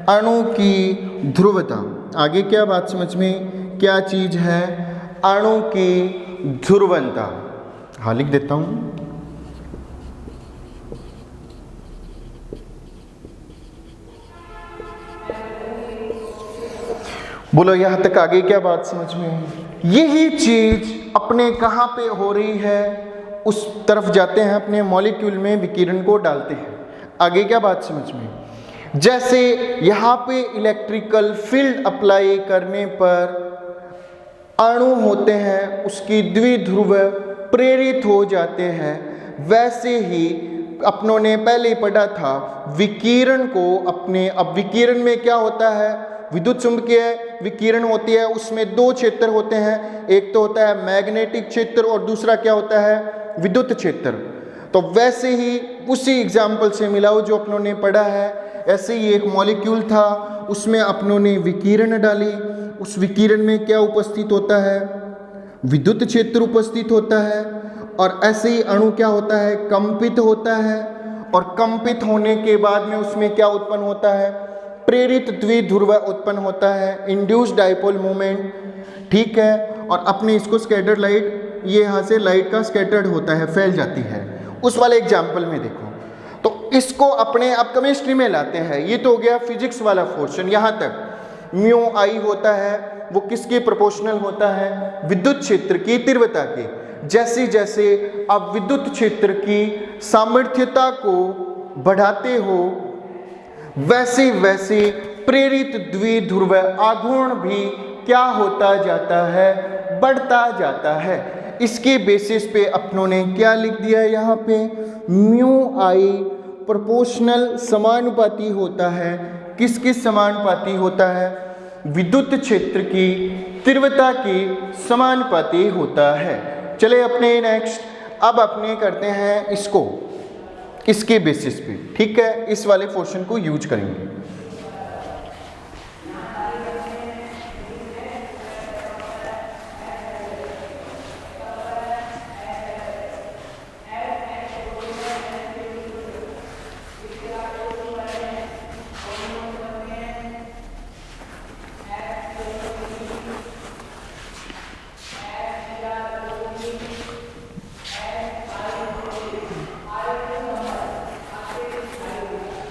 अणु की ध्रुवता। आगे क्या बात समझ में? क्या चीज है? अणु की ध्रुवता। हाँ लिख देता हूं। बोलो यहां तक आगे क्या बात समझ में? यही चीज अपने कहां पे हो रही है? उस तरफ जाते हैं, अपने मॉलिक्यूल में विकिरण को डालते हैं। आगे क्या बात समझ में? जैसे यहां पे इलेक्ट्रिकल फील्ड अप्लाई करने पर अणु होते हैं, उसकी द्विध्रुव प्रेरित हो जाते हैं, वैसे ही अपनों ने पहले ही पढ़ा था विकिरण को अपने। अब विकिरण में क्या होता है? विद्युत चुंबकीय विकिरण होती है, उसमें दो क्षेत्र होते हैं, एक तो होता है मैग्नेटिक क्षेत्र और दूसरा क्या होता है? विद्युत क्षेत्र। तो वैसे ही उसी एग्जाम्पल से मिलाओ जो अपनों ने पढ़ा है। ऐसे ही एक मॉलिक्यूल था, उसमें अपनों ने विकिरण डाली, उस विकिरण में क्या उपस्थित होता है? विद्युत क्षेत्र उपस्थित होता है, और ऐसे ही अणु क्या होता है? कंपित होता है, और कंपित होने के बाद में उसमें क्या उत्पन्न होता है? प्रेरित द्विध्रुव उत्पन्न होता है, इंड्यूस्ड डाइपोल मोमेंट। ठीक है, और अपने इसको स्कैटर्ड लाइट, ये यहाँ से लाइट का स्कैटर्ड होता है, फैल जाती है। उस वाले एग्जाम्पल में देखो, तो इसको अपने अब केमिस्ट्री में लाते हैं। ये तो हो गया फिजिक्स वाला पोर्शन। यहाँ तक म्यू आई होता है, वो किसके प्रोपोर्शनल होता है? विद्युत क्षेत्र की तीव्रता के। जैसे जैसे आप विद्युत क्षेत्र की सामर्थ्यता को बढ़ाते हो, वैसे वैसे प्रेरित द्विध्रुव आघूर्ण भी क्या होता जाता है? बढ़ता जाता है। इसके बेसिस पे अपनों ने क्या लिख दिया है यहाँ पे? म्यू आई प्रोपोर्शनल समानुपाती होता है। किसके समानुपाती होता है? विद्युत क्षेत्र की तीव्रता के समानुपाती होता है। चले अपने नेक्स्ट, अब अपने करते हैं इसको इसके बेसिस पे। ठीक है, इस वाले पोर्शन को यूज करेंगे।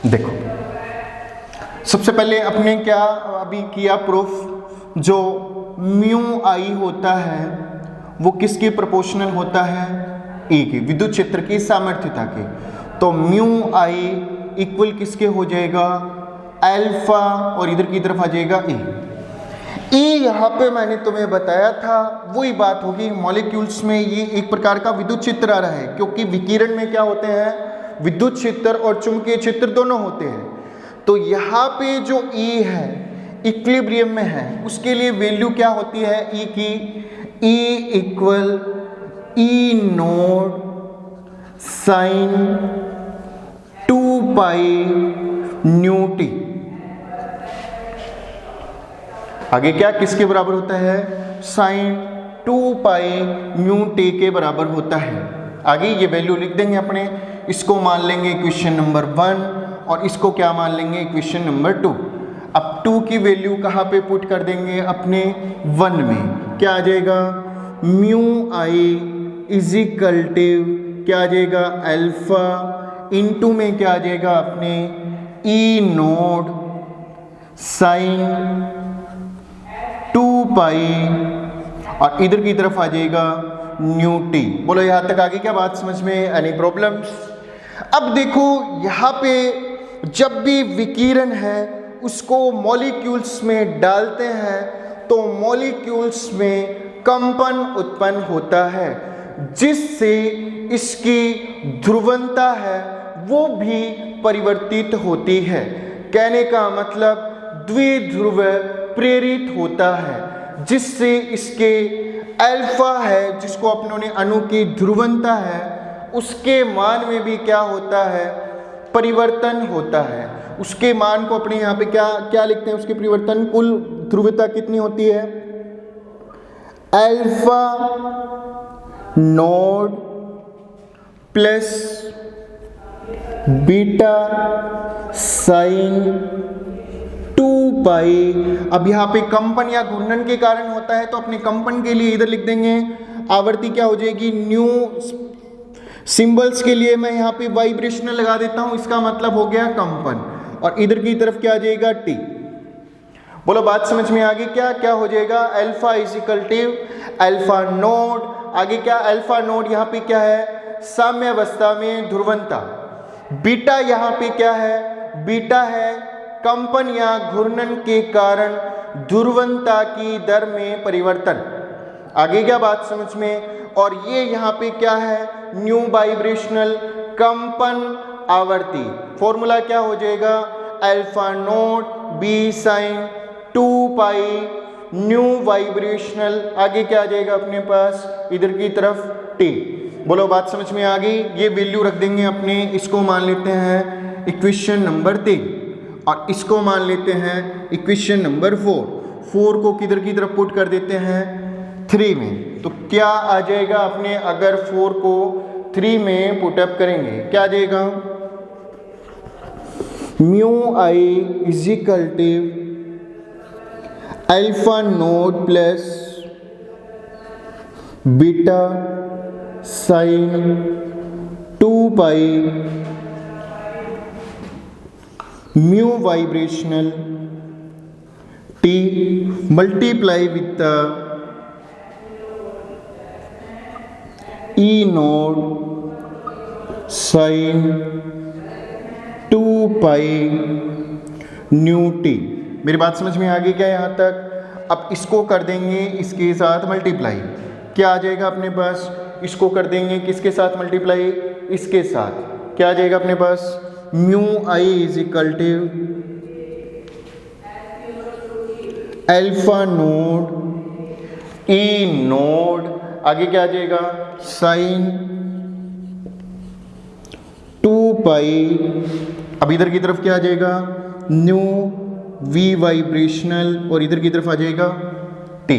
देखो, सबसे पहले अपने क्या अभी किया प्रूफ? जो म्यू आई होता है वो किसके प्रोपोर्शनल होता है? ए के, विद्युत क्षेत्र की सामर्थ्यता के। तो म्यू आई इक्वल किसके हो जाएगा? अल्फा, और इधर की तरफ आ जाएगा ए। ए यहाँ पे मैंने तुम्हें बताया था, वही बात होगी। मॉलिक्यूल्स में ये एक प्रकार का विद्युत क्षेत्र आ रहा है, क्योंकि विकिरण में क्या होते हैं? विद्युत क्षेत्र और चुंबकीय क्षेत्र दोनों होते हैं। तो यहाँ पे जो E है, इक्विलिब्रियम में है, उसके लिए वैल्यू क्या होती है ई की, E equal E naught sine 2 pi nu T. आगे क्या किसके बराबर होता है, साइन 2 पाई न्यू टी के बराबर होता है। आगे ये वैल्यू लिख देंगे अपने, इसको मान लेंगे इक्वेशन नंबर 1 और इसको क्या मान लेंगे इक्वेशन नंबर 2। अब 2 की वैल्यू कहाँ पे पुट कर देंगे, अपने 1 में। क्या आ जाएगा, mu I is equal to क्या आ जाएगा, अल्फा इनटू में क्या आ जाएगा अपने ई नोड साइन 2 पाई और इधर की तरफ आ जाएगा न्यू टी। बोलो यहां तक आगे क्या बात समझ में, एनी प्रॉब्लम्स? अब देखो यहाँ पे जब भी विकिरण है उसको मॉलिक्यूल्स में डालते हैं तो मॉलिक्यूल्स में कंपन उत्पन्न होता है, जिससे इसकी ध्रुवता है वो भी परिवर्तित होती है। कहने का मतलब द्विध्रुव प्रेरित होता है, जिससे इसके अल्फा है जिसको अपनों ने अणु की ध्रुवता है उसके मान में भी क्या होता है, परिवर्तन होता है। उसके मान को अपने यहाँ पे क्या क्या लिखते हैं, उसके परिवर्तन, कुल ध्रुवता कितनी होती है, alpha naught plus beta sine 2 पाई। अब यहाँ पे कंपन या घूर्णन के कारण होता है तो अपने कंपन के लिए इधर लिख देंगे आवृत्ति क्या हो जाएगी, न्यू। सिंबल्स के लिए मैं यहाँ पे वाइब्रेशनल लगा देता हूँ, इसका मतलब हो गया कंपन, और इधर की तरफ क्या आ जाएगा, टी। बोलो बात समझ में आ गई क्या, क्या हो जाएगा, alpha is equal to alpha naught, आगे क्या अल्फा नोड यहाँ पे क्या है, साम्यावस्था में ध्रुवंता। बीटा यहाँ पे क्या है, बीटा है कंपन या घूर्णन के कारण ध्रुवंता की दर में परिवर्तन। आगे क्या बात समझ में, और ये यहाँ पे क्या है, न्यू वाइब्रेशनल कंपन आवृत्ति। फॉर्मूला क्या हो जाएगा, alpha naught B sine 2 pi nu vibrational, आगे क्या आ जाएगा अपने पास, इधर की तरफ टी। बोलो बात समझ में आ गई। ये वैल्यू रख देंगे अपने, इसको मान लेते हैं इक्वेशन नंबर 3 और इसको मान लेते हैं इक्वेशन नंबर 4 को किधर की तरफ पुट कर देते हैं, 3 में। तो क्या आ जाएगा अपने, अगर 4 को 3 में पुटअप करेंगे क्या आ जाएगा, mu I is equal to alpha naught plus beta sine 2 pi mu vibrational T multiply with the E naught sine 2 pi nu T. मेरी बात समझ में आ गई क्या यहाँ तक? अब इसको कर देंगे इसके साथ मल्टीप्लाई, क्या आ जाएगा अपने पास, इसको कर देंगे किसके साथ मल्टीप्लाई, इसके साथ, क्या आ जाएगा अपने पास, mu I is equal to alpha naught E naught, आगे क्या आ जाएगा, साइन 2 पाई, अब इधर की तरफ क्या आ जाएगा, न्यू वी वाइब्रेशनल, और इधर की तरफ आ जाएगा टी।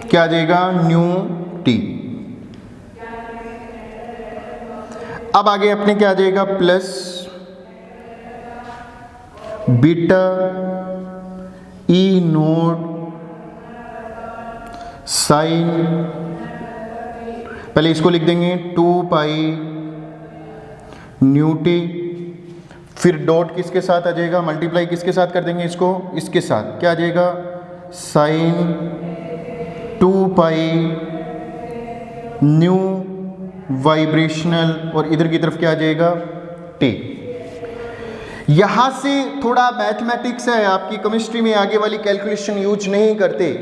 क्या आ जाएगा, न्यू टी। अब आगे अपने क्या आ जाएगा, plus beta E naught sine, पहले इसको लिख देंगे 2 पाई न्यू टी, फिर डॉट किसके साथ आ जाएगा, मल्टीप्लाई किसके साथ कर देंगे इसको, इसके साथ, क्या आ जाएगा, साइन 2 पाई न्यू वाइब्रेशनल, और इधर की तरफ क्या आ जाएगा, टी। यहां से थोड़ा मैथमेटिक्स है, आपकी केमिस्ट्री में आगे वाली कैलकुलेशन यूज नहीं करते,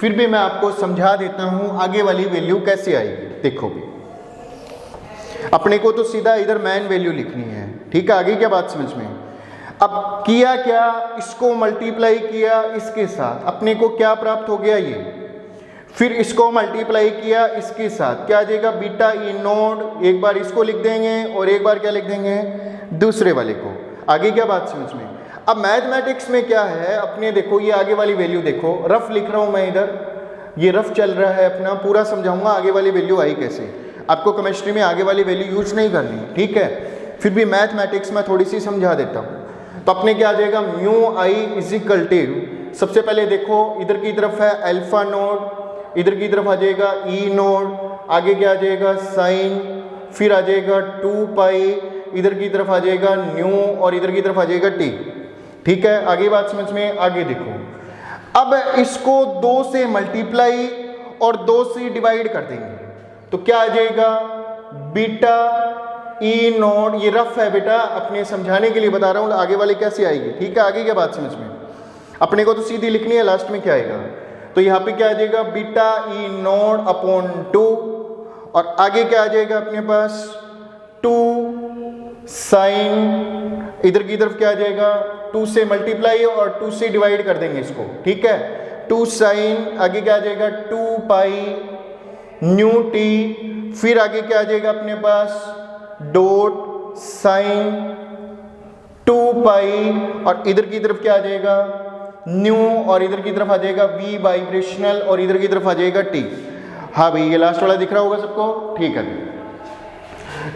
फिर भी मैं आपको समझा देता हूं आगे वाली वैल्यू कैसे आएगी। देखो भी अपने को तो सीधा इधर मैन वैल्यू लिखनी है, ठीक है। आगे क्या बात समझ में। अब किया क्या, इसको मल्टीप्लाई किया इसके साथ, अपने को क्या प्राप्त हो गया ये, फिर इसको मल्टीप्लाई किया इसके साथ, क्या आ जाएगा बीटा ई नोड। एक बार इसको लिख देंगे और एक बार क्या लिख देंगे, दूसरे वाले को। आगे क्या बात समझ में। अब मैथमेटिक्स में क्या है, अपने देखो ये आगे वाली वैल्यू देखो, रफ लिख रहा हूं मैं इधर, ये रफ चल रहा है अपना, पूरा समझाऊंगा आगे वाली वैल्यू आई कैसे। आपको केमिस्ट्री में आगे वाली वैल्यू यूज नहीं करनी, ठीक है, फिर भी मैथमेटिक्स में थोड़ी सी समझा देता हूं। तो अपने क्या आ जाएगा, mu I is equal to, सबसे पहले देखो इधर की तरफ है अल्फा नोड, इधर की तरफ आ जाएगा ई नोड, आगे क्या आ जाएगा साइन, फिर आ जाएगा 2 पाई, इधर की तरफ आ जाएगा न्यू और इधर की तरफ आ जाएगा टी, ठीक है। आगे बात समझ में। आगे देखो, अब इसको 2 से मल्टीप्लाई और 2 से डिवाइड कर देंगे तो क्या आ जाएगा बीटा ई नोड। ये रफ है बेटा, अपने समझाने के लिए बता रहा हूं, आगे वाले कैसे आएगी, ठीक है। आगे क्या बात समझ में, अपने को तो सीधी लिखनी है, लास्ट में क्या आएगा, तो यहाँ पे क्या आ जाएगा बीटा ई नोड अपॉन 2 और आगे क्या आ जाएगा अपने पास 2 साइन, इधर की तरफ क्या आ जाएगा 2 से मल्टीप्लाई और 2 से डिवाइड कर देंगे इसको, ठीक है। 2 साइन, आगे क्या आ जाएगा 2 पाई न्यू टी, फिर आगे क्या आ जाएगा अपने पास डॉट साइन 2 पाई और इधर की तरफ क्या आ जाएगा न्यू और इधर की तरफ आ जाएगा वी वाइब्रेशनल और इधर की तरफ आ जाएगा टी। हाँ भाई, ये लास्ट वाला दिख रहा होगा सबको, ठीक है,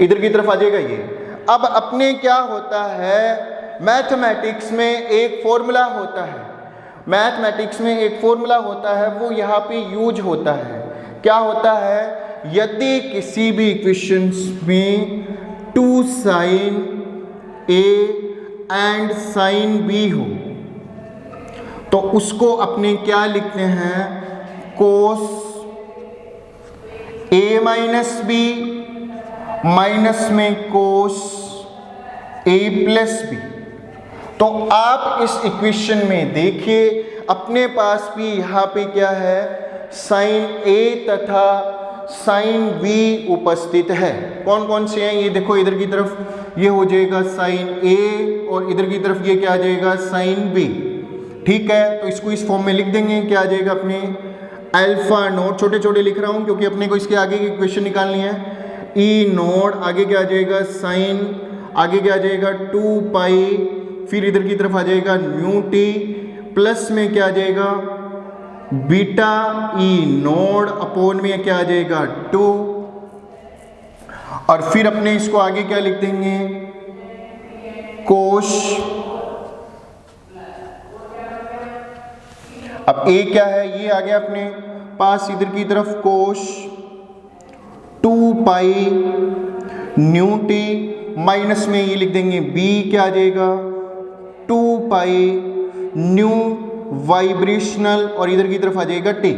इधर की तरफ आ जाएगा ये। अब अपने क्या होता है, मैथमेटिक्स में एक फॉर्मूला होता है, मैथमेटिक्स में एक फॉर्मूला होता है, वो यहाँ पे यूज होता है। क्या होता है, यदि किसी भी इक्वेशंस में 2 sine A and sine B हो तो उसको अपने क्या लिखते हैं, cos A minus B minus में कोस ए प्लस बी। तो आप इस इक्वेशन में देखिए अपने पास भी यहाँ पे क्या है, साइन ए तथा साइन बी उपस्थित है। कौन कौन से हैं ये देखो, इधर की तरफ ये हो जाएगा साइन ए और इधर की तरफ ये क्या आ जाएगा साइन बी, ठीक है। तो इसको इस फॉर्म में लिख देंगे, क्या आ जाएगा अपने अल्फा नोट, छोटे छोटे लिख रहा हूं क्योंकि अपने को इसके आगे की इक्वेशन निकालनी है, ई नोड, आगे क्या आ जाएगा साइन, आगे क्या आ जाएगा 2 पाई, फिर इधर की तरफ आ जाएगा न्यू टी, प्लस में क्या आ जाएगा बीटा ई नोड अपॉन में क्या आ जाएगा 2 और फिर अपने इसको आगे क्या लिख देंगे कोश। अब ए क्या है, ये आ गया अपने पास इधर की तरफ कोश 2 पाई न्यू टी, माइनस में ये लिख देंगे बी क्या आ जाएगा 2 पाई न्यू वाइब्रेशनल और इधर की तरफ आ जाएगा टी।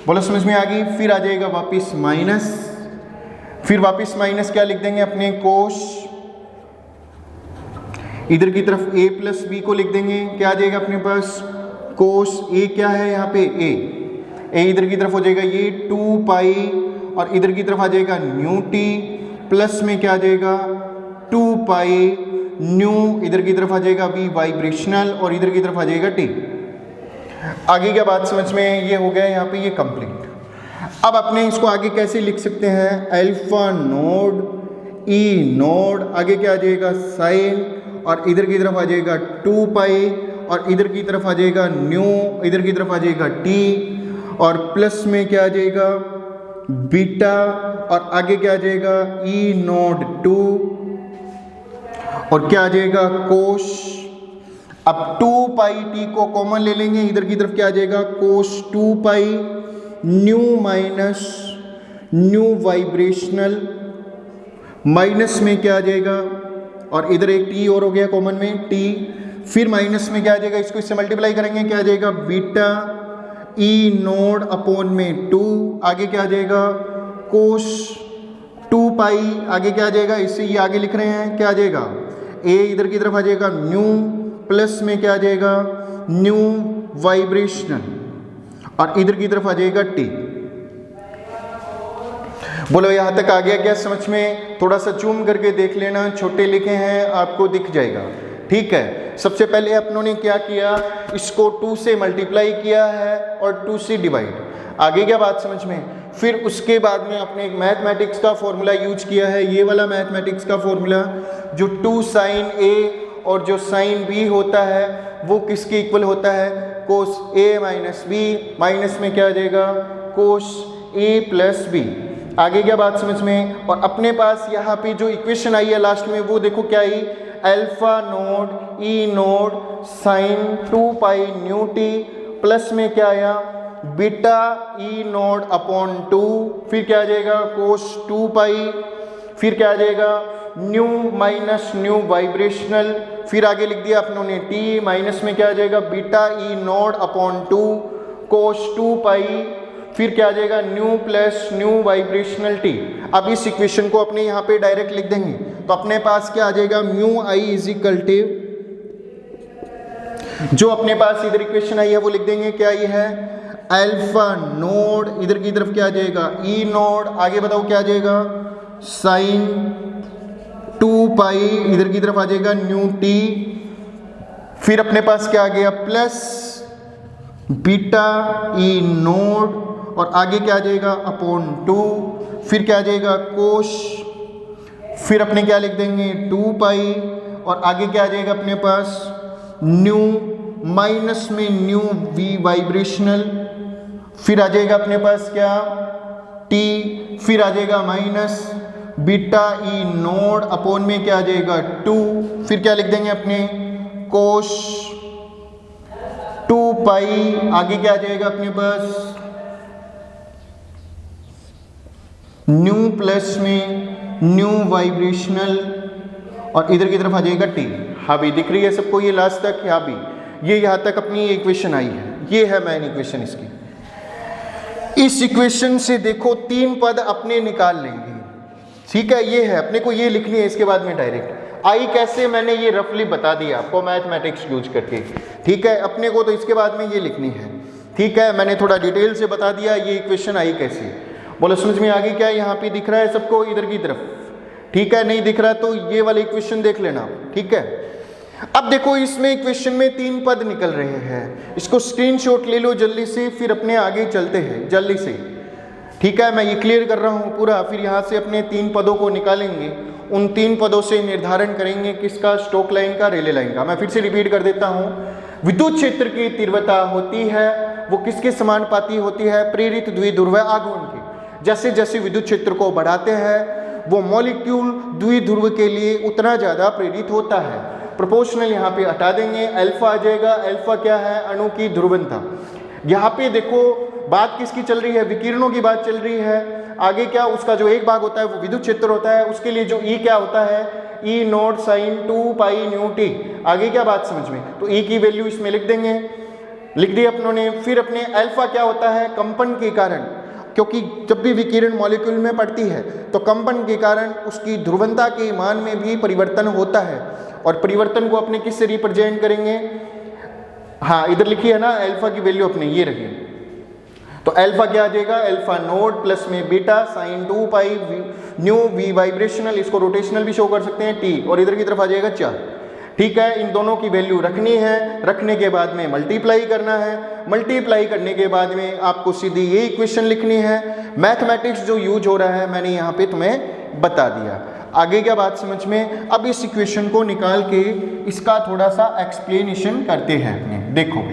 बोलो समझ में आ गई। फिर आ जाएगा वापिस माइनस, फिर वापिस माइनस क्या लिख देंगे अपने कोश, इधर की तरफ a प्लस बी को लिख देंगे, क्या आ जाएगा अपने पास कोस ए क्या है यहाँ पे a इधर की तरफ हो जाएगा ये 2 पाई और इधर की तरफ आ जाएगा न्यू टी, प्लस में क्या आ जाएगा 2 पाई न्यू, इधर की तरफ आ जाएगा बी वाइब्रेशनल और इधर की तरफ आ जाएगा टी। आगे क्या बात समझ में, ये हो गया यहाँ पे ये कंप्लीट। अब अपने इसको आगे कैसे लिख सकते हैं, अल्फा नोड ई नोड, आगे क्या आ जाएगा साइन और इधर की तरफ आ जाएगा 2 पाई और इधर की तरफ आ जाएगा न्यू, इधर की तरफ आ जाएगा टी और प्लस में क्या आ जाएगा बीटा और आगे क्या आ जाएगा ई नोड 2 और क्या आ जाएगा कोश। अब 2 पाई टी को कॉमन ले लेंगे, इधर की तरफ क्या आ जाएगा कोश 2 pi new minus new vibrational, minus में क्या आ जाएगा और इधर एक टी और हो गया कॉमन में टी, फिर माइनस में क्या आ जाएगा, इसको इससे मल्टीप्लाई करेंगे क्या आ जाएगा बीटा ई नोड अपॉन में 2, आगे क्या आ जाएगा कोश 2 पाई, आगे क्या आ जाएगा, इससे ये आगे लिख रहे हैं क्या आ जाएगा ए, इधर की तरफ आ जाएगा न्यू, प्लस में क्या आ जाएगा न्यू वाइब्रेशनल और इधर की तरफ आ जाएगा टी। बोलो यहाँ तक आ गया क्या समझ में? थोड़ा सा जूम करके देख लेना, छोटे लिखे हैं आपको दिख जाएगा। ठीक है, सबसे पहले अपनों ने क्या किया, इसको 2 से मल्टीप्लाई किया है और 2 से डिवाइड। आगे क्या बात समझ में? फिर उसके बाद में आपने एक मैथमेटिक्स का फॉर्मूला यूज किया है, ये वाला मैथमेटिक्स का फॉर्मूला, जो 2 sin A और जो sin B होता है वो किसके इक्वल होता है? cos A minus B, minus में क्या आ जाएगा? cos A plus B। आगे क्या बात समझ में? और अपने पास यहाँ पे जो इक्वेशन आई है लास्ट में वो देखो क्या आई, alpha naught E naught sine 2 pi nu t plus में क्या आया, बीटा ई नोड अपॉन 2, फिर क्या आ जाएगा कोस 2 पाई, फिर क्या आ जाएगा न्यू माइनस न्यू वाइब्रेशनल, फिर आगे लिख दिया अपनों ने टी, माइनस में क्या आ जाएगा बीटा ई नोड अपॉन 2 कोस 2 पाई, फिर क्या आ जाएगा new plus new vibrational T. अब इस इक्वेशन को अपने यहाँ पे डायरेक्ट लिख देंगे तो अपने पास क्या आ जाएगा, mu I is equal to, जो अपने पास इधर इक्वेशन आई है वो लिख देंगे क्या ये है, अल्फा नोड, इधर की तरफ क्या आ जाएगा ई नोड, आगे बताओ क्या आ जाएगा साइन 2 पाई, इधर की तरफ आ जाएगा न्यू टी, फिर अपने पास क्या आ गया प्लस बीटा ई नोड और आगे क्या आ जाएगा अपॉन 2, फिर क्या आ जाएगा कोश, फिर अपने क्या लिख देंगे 2 पाई और आगे क्या आ जाएगा अपने पास न्यू माइनस में न्यू वी वाइब्रेशनल, फिर आ जाएगा अपने पास क्या टी, फिर आ जाएगा minus beta E node upon में क्या आ जाएगा 2, फिर क्या लिख देंगे अपने कोश 2 पाई, आगे क्या आ जाएगा अपने पास न्यू प्लस में न्यू वाइब्रेशनल और इधर की तरफ आ जाएगा टी। हाँ भी दिख रही है सबको ये लास्ट तक? हाँ भी, ये यहाँ तक अपनी इक्वेशन आई है, ये है मेन इक्वेशन इसकी। इस इक्वेशन से देखो 3 पद अपने निकाल लेंगे। ठीक है, ये है अपने को ये लिखनी है, इसके बाद में डायरेक्ट आई कैसे मैंने ये रफली बता दिया आपको मैथमेटिक्स यूज करके। ठीक है, अपने को तो इसके बाद में ये लिखनी है। ठीक है, मैंने थोड़ा डिटेल से बता दिया ये इक्वेशन आई कैसे। बोलो समझ में आगे क्या यहाँ पे दिख रहा है सबको इधर की तरफ? ठीक है, नहीं दिख रहा तो ये वाला इक्वेशन देख लेना। ठीक है, अब देखो इसमें इक्वेशन में 3 पद निकल रहे हैं, इसको स्क्रीनशॉट ले लो जल्दी से, फिर अपने आगे चलते हैं जल्दी से। ठीक है, मैं ये क्लियर कर रहा हूँ पूरा, फिर यहाँ से अपने 3 पदों को निकालेंगे, उन 3 पदों से निर्धारण करेंगे किसका, स्टोक लाइन का, रेले लाइन का। मैं फिर से रिपीट कर देता हूँ, विद्युत क्षेत्र की तीव्रता होती है वो किसके समानुपाती होती है, प्रेरित द्विध्रुव आघूर्ण की। जैसे जैसे विद्युत क्षेत्र को बढ़ाते हैं वो मॉलिक्यूल द्विध्रुव के लिए उतना ज़्यादा प्रेरित होता है। प्रोपोर्शनल यहाँ पे हटा देंगे, अल्फा आ जाएगा। अल्फा क्या है, अणु की ध्रुवणता। यहाँ पे देखो बात किसकी चल रही है, विकिरणों की बात चल रही है। आगे क्या, उसका जो एक भाग होता है वो विद्युत क्षेत्र होता है, उसके लिए जो ई क्या होता है, E naught sine 2 pi nu T. आगे क्या बात समझ में, तो ई की वैल्यू इसमें लिख देंगे, लिख दी अपनों ने। फिर अपने अल्फा क्या होता है, कंपन के कारण, क्योंकि जब भी विकिरण मॉलिक्यूल में पड़ती है तो कंपन के कारण उसकी ध्रुवणता के मान में भी परिवर्तन होता है, और परिवर्तन को अपने किससे रिप्रेजेंट करेंगे, हाँ इधर लिखी है ना अल्फा की वैल्यू अपने ये रखी, तो अल्फा क्या आ जाएगा, अल्फा नोड प्लस में beta sine 2 pi nu V vibrational, इसको रोटेशनल भी शो कर सकते हैं टी, और इधर की तरफ आ जाएगा 4। ठीक है, इन दोनों की वैल्यू रखनी है, रखने के बाद में मल्टीप्लाई करना है, मल्टीप्लाई करने के बाद में आपको सीधी ये इक्वेशन लिखनी है। मैथमेटिक्स जो यूज हो रहा है मैंने यहाँ पे तुम्हें बता दिया। आगे क्या बात समझ में? अब इस इक्वेशन को निकाल के इसका थोड़ा सा एक्सप्लेनेशन करते हैं अपने। देखो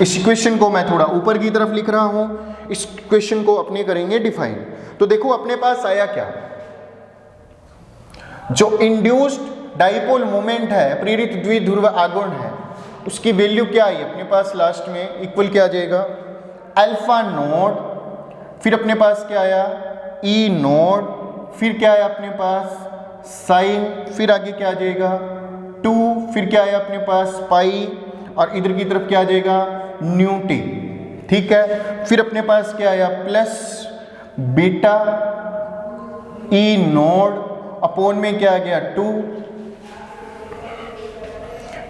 इस इक्वेशन को मैं थोड़ा ऊपर की तरफ लिख रहा हूँ, इस इक्वेशन को अपने करेंगे डिफाइन। तो देखो अपने पास आया क्या, जो इंड्यूस्ड डाइपोल मोमेंट है, प्रेरित द्विध्रुव आघूर्ण है, उसकी वैल्यू क्या आई अपने पास लास्ट में, इक्वल क्या आ जाएगा अल्फा नोड, फिर अपने पास क्या आया ई नोड, फिर क्या आया अपने पास साइन, फिर आगे क्या आ जाएगा 2, फिर क्या आया अपने पास पाई, और इधर की तरफ क्या आ जाएगा न्यू टी। ठीक है, फिर अपने पास क्या आया plus beta E node upon में क्या आ गया 2,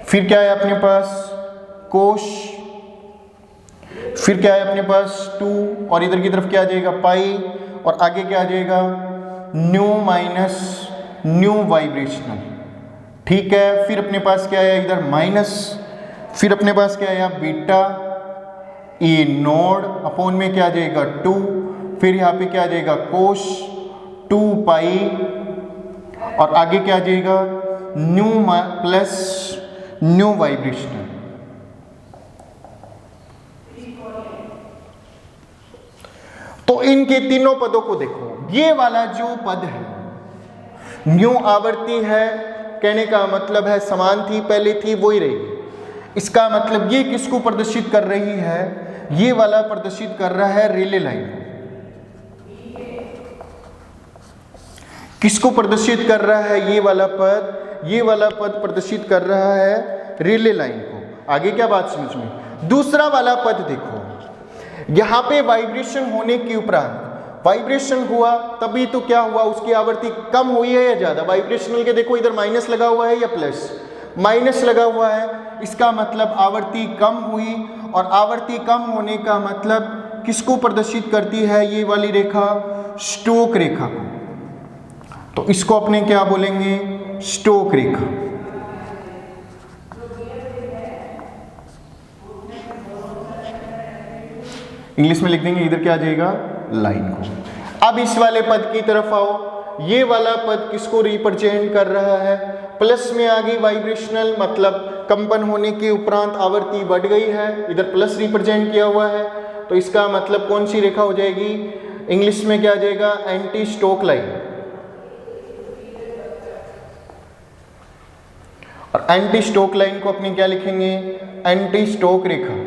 फिर क्या है अपने पास कोश, फिर क्या है अपने पास 2, और इधर की तरफ क्या आ जाएगा पाई, और आगे क्या आ जाएगा, न्यू माइनस न्यू वाइब्रेशनल। ठीक है, फिर अपने पास क्या आया इधर माइनस, फिर अपने पास क्या आया बीटा ए नोड अपॉन में क्या आ जाएगा 2, फिर यहाँ पे क्या आ जाएगा कोस 2 पाई, और आगे क्या आ जाएगा न्यू प्लस न्यू वाइब्रेशनल। तो इनके तीनों पदों को देखो, ये वाला जो पद है न्यू आवर्ती है, कहने का मतलब है समान थी, पहले थी वही रहेगी। इसका मतलब ये किसको प्रदर्शित कर रही है, ये वाला प्रदर्शित कर रहा है रिले लाइन। किसको प्रदर्शित कर रहा है ये वाला पद प्रदर्शित कर रहा है रिले लाइन को। आगे क्या बात समझ में। दूसरा वाला पद देखो, यहां पे वाइब्रेशन होने के उपरांत वाइब्रेशन हुआ तभी तो क्या हुआ, उसकी आवृत्ति कम हुई है या ज्यादा। वाइब्रेशनल के देखो इधर माइनस लगा हुआ है या प्लस, माइनस लगा हुआ है, इसका मतलब आवृत्ति कम हुई, और आवृत्ति कम होने का मतलब किसको प्रदर्शित करती है ये वाली रेखा, स्टोक रेखा को। तो इसको अपने क्या बोलेंगे, स्टोक रेखा। इंग्लिश में लिख देंगे, इधर क्या आ जाएगा लाइन को। अब इस वाले पद की तरफ आओ, ये वाला पद किसको रिप्रेजेंट कर रहा है, प्लस में आ गई वाइब्रेशनल, मतलब कंपन होने के उपरांत आवृत्ति बढ़ गई है, इधर प्लस रिप्रेजेंट किया हुआ है, तो इसका मतलब कौन सी रेखा हो जाएगी, इंग्लिश में क्या आ जाएगा एंटी स्टोक लाइन। और एंटी स्टोक लाइन को अपने क्या लिखेंगे, एंटी स्टोक रेखा।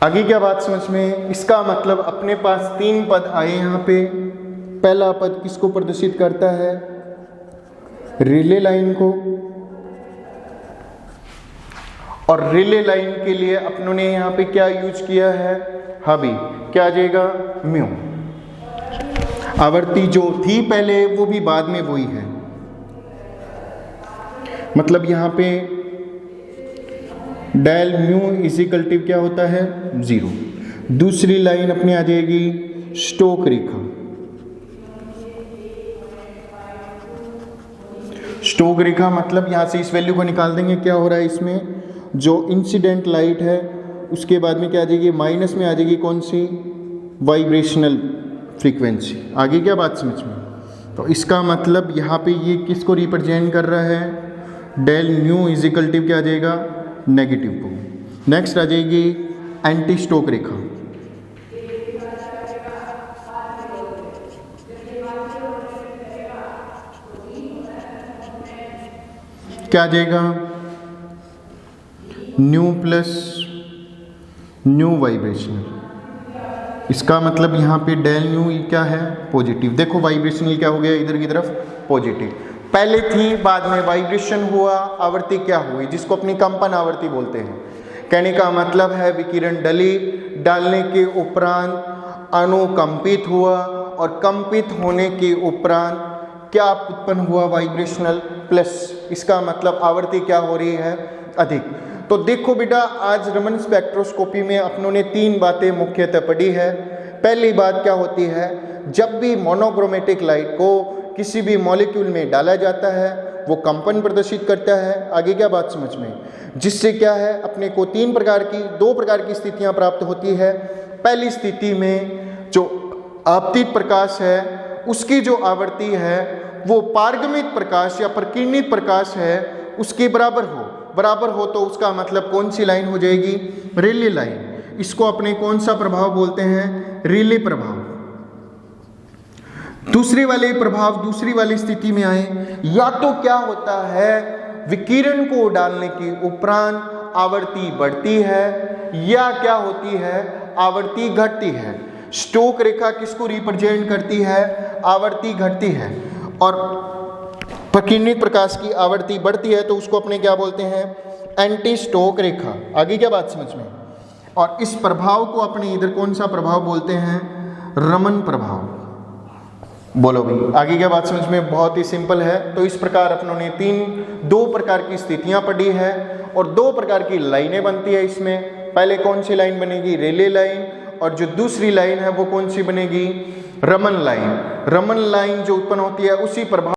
आगे क्या बात समझ में। इसका मतलब अपने पास तीन पद आए यहाँ पे। पहला पद किसको प्रदर्शित करता है, रिले लाइन को, और रिले लाइन के लिए अपनों ने यहाँ पे क्या यूज किया है, हबी, क्या आ जाएगा म्यू। आवृत्ति जो थी पहले वो भी बाद में वही है, मतलब यहाँ पे डेल म्यू इजिकल्टिव क्या होता है 0। दूसरी लाइन अपनी आ जाएगी स्टोक रेखा। स्टोक रेखा मतलब यहां से इस वैल्यू को निकाल देंगे, क्या हो रहा है इसमें, जो इंसिडेंट लाइट है उसके बाद में क्या आ जाएगी, माइनस में आ जाएगी कौन सी, वाइब्रेशनल फ्रीक्वेंसी। आगे क्या बात समझ में। तो इसका मतलब यहाँ पे ये किसको रिप्रेजेंट कर रहा है, डेल म्यू इजिकल्टिव क्या आ जाएगा नेगेटिव को। नेक्स्ट आ जाएगी एंटी स्टोक रेखा। क्या आ जाएगा न्यू प्लस न्यू वाइब्रेशनल। इसका मतलब यहाँ पे डेल न्यू क्या है पॉजिटिव। देखो वाइब्रेशनल क्या हो गया इधर की तरफ पॉजिटिव, पहले थी बाद में वाइब्रेशन हुआ, आवृत्ति क्या हुई, जिसको अपनी कंपन आवृत्ति बोलते हैं। कहने का मतलब है विकिरण डालने के उपरांत अनुकंपित हुआ, और कंपित होने के उपरांत क्या उत्पन्न हुआ, वाइब्रेशनल प्लस। इसका मतलब आवृत्ति क्या हो रही है अधिक। तो देखो बेटा, आज रमन स्पेक्ट्रोस्कोपी में अपनों ने तीन बातें मुख्यतः पढ़ी है। पहली बात क्या होती है, जब भी मोनोक्रोमेटिक लाइट को किसी भी मॉलिक्यूल में डाला जाता है वो कंपन प्रदर्शित करता है। आगे क्या बात समझ में, जिससे क्या है अपने को दो प्रकार की स्थितियां प्राप्त होती है। पहली स्थिति में जो आपतित प्रकाश है उसकी जो आवृत्ति है वो पारगमित प्रकाश या प्रकीर्णित प्रकाश है उसके बराबर हो तो उसका मतलब कौन सी लाइन हो जाएगी, रिले लाइन। इसको अपने कौन सा प्रभाव बोलते हैं, रिले प्रभाव। दूसरी वाली स्थिति में आए, या तो क्या होता है विकिरण को डालने के उपरांत आवृत्ति बढ़ती है, या क्या होती है आवृत्ति घटती है। स्टोक रेखा किसको रिप्रेजेंट करती है, आवृत्ति घटती है, और प्रकीर्णित प्रकाश की आवृत्ति बढ़ती है तो उसको अपने क्या बोलते हैं, एंटी स्टोक रेखा। आगे क्या बात समझ में। और इस प्रभाव को अपने इधर कौन सा प्रभाव बोलते हैं, रमन प्रभाव। बोलो भाई आगे क्या बात समझ में? बहुत ही सिंपल है। तो इस प्रकार अपनों ने दो प्रकार की स्थितियां पढ़ी है और दो प्रकार की लाइनें बनती है इसमें। पहले कौन सी लाइन बनेगी? रेले लाइन। और जो दूसरी लाइन है वो कौन सी बनेगी? रमन लाइन। रमन लाइन जो उत्पन्न होती है उसी प्रभाव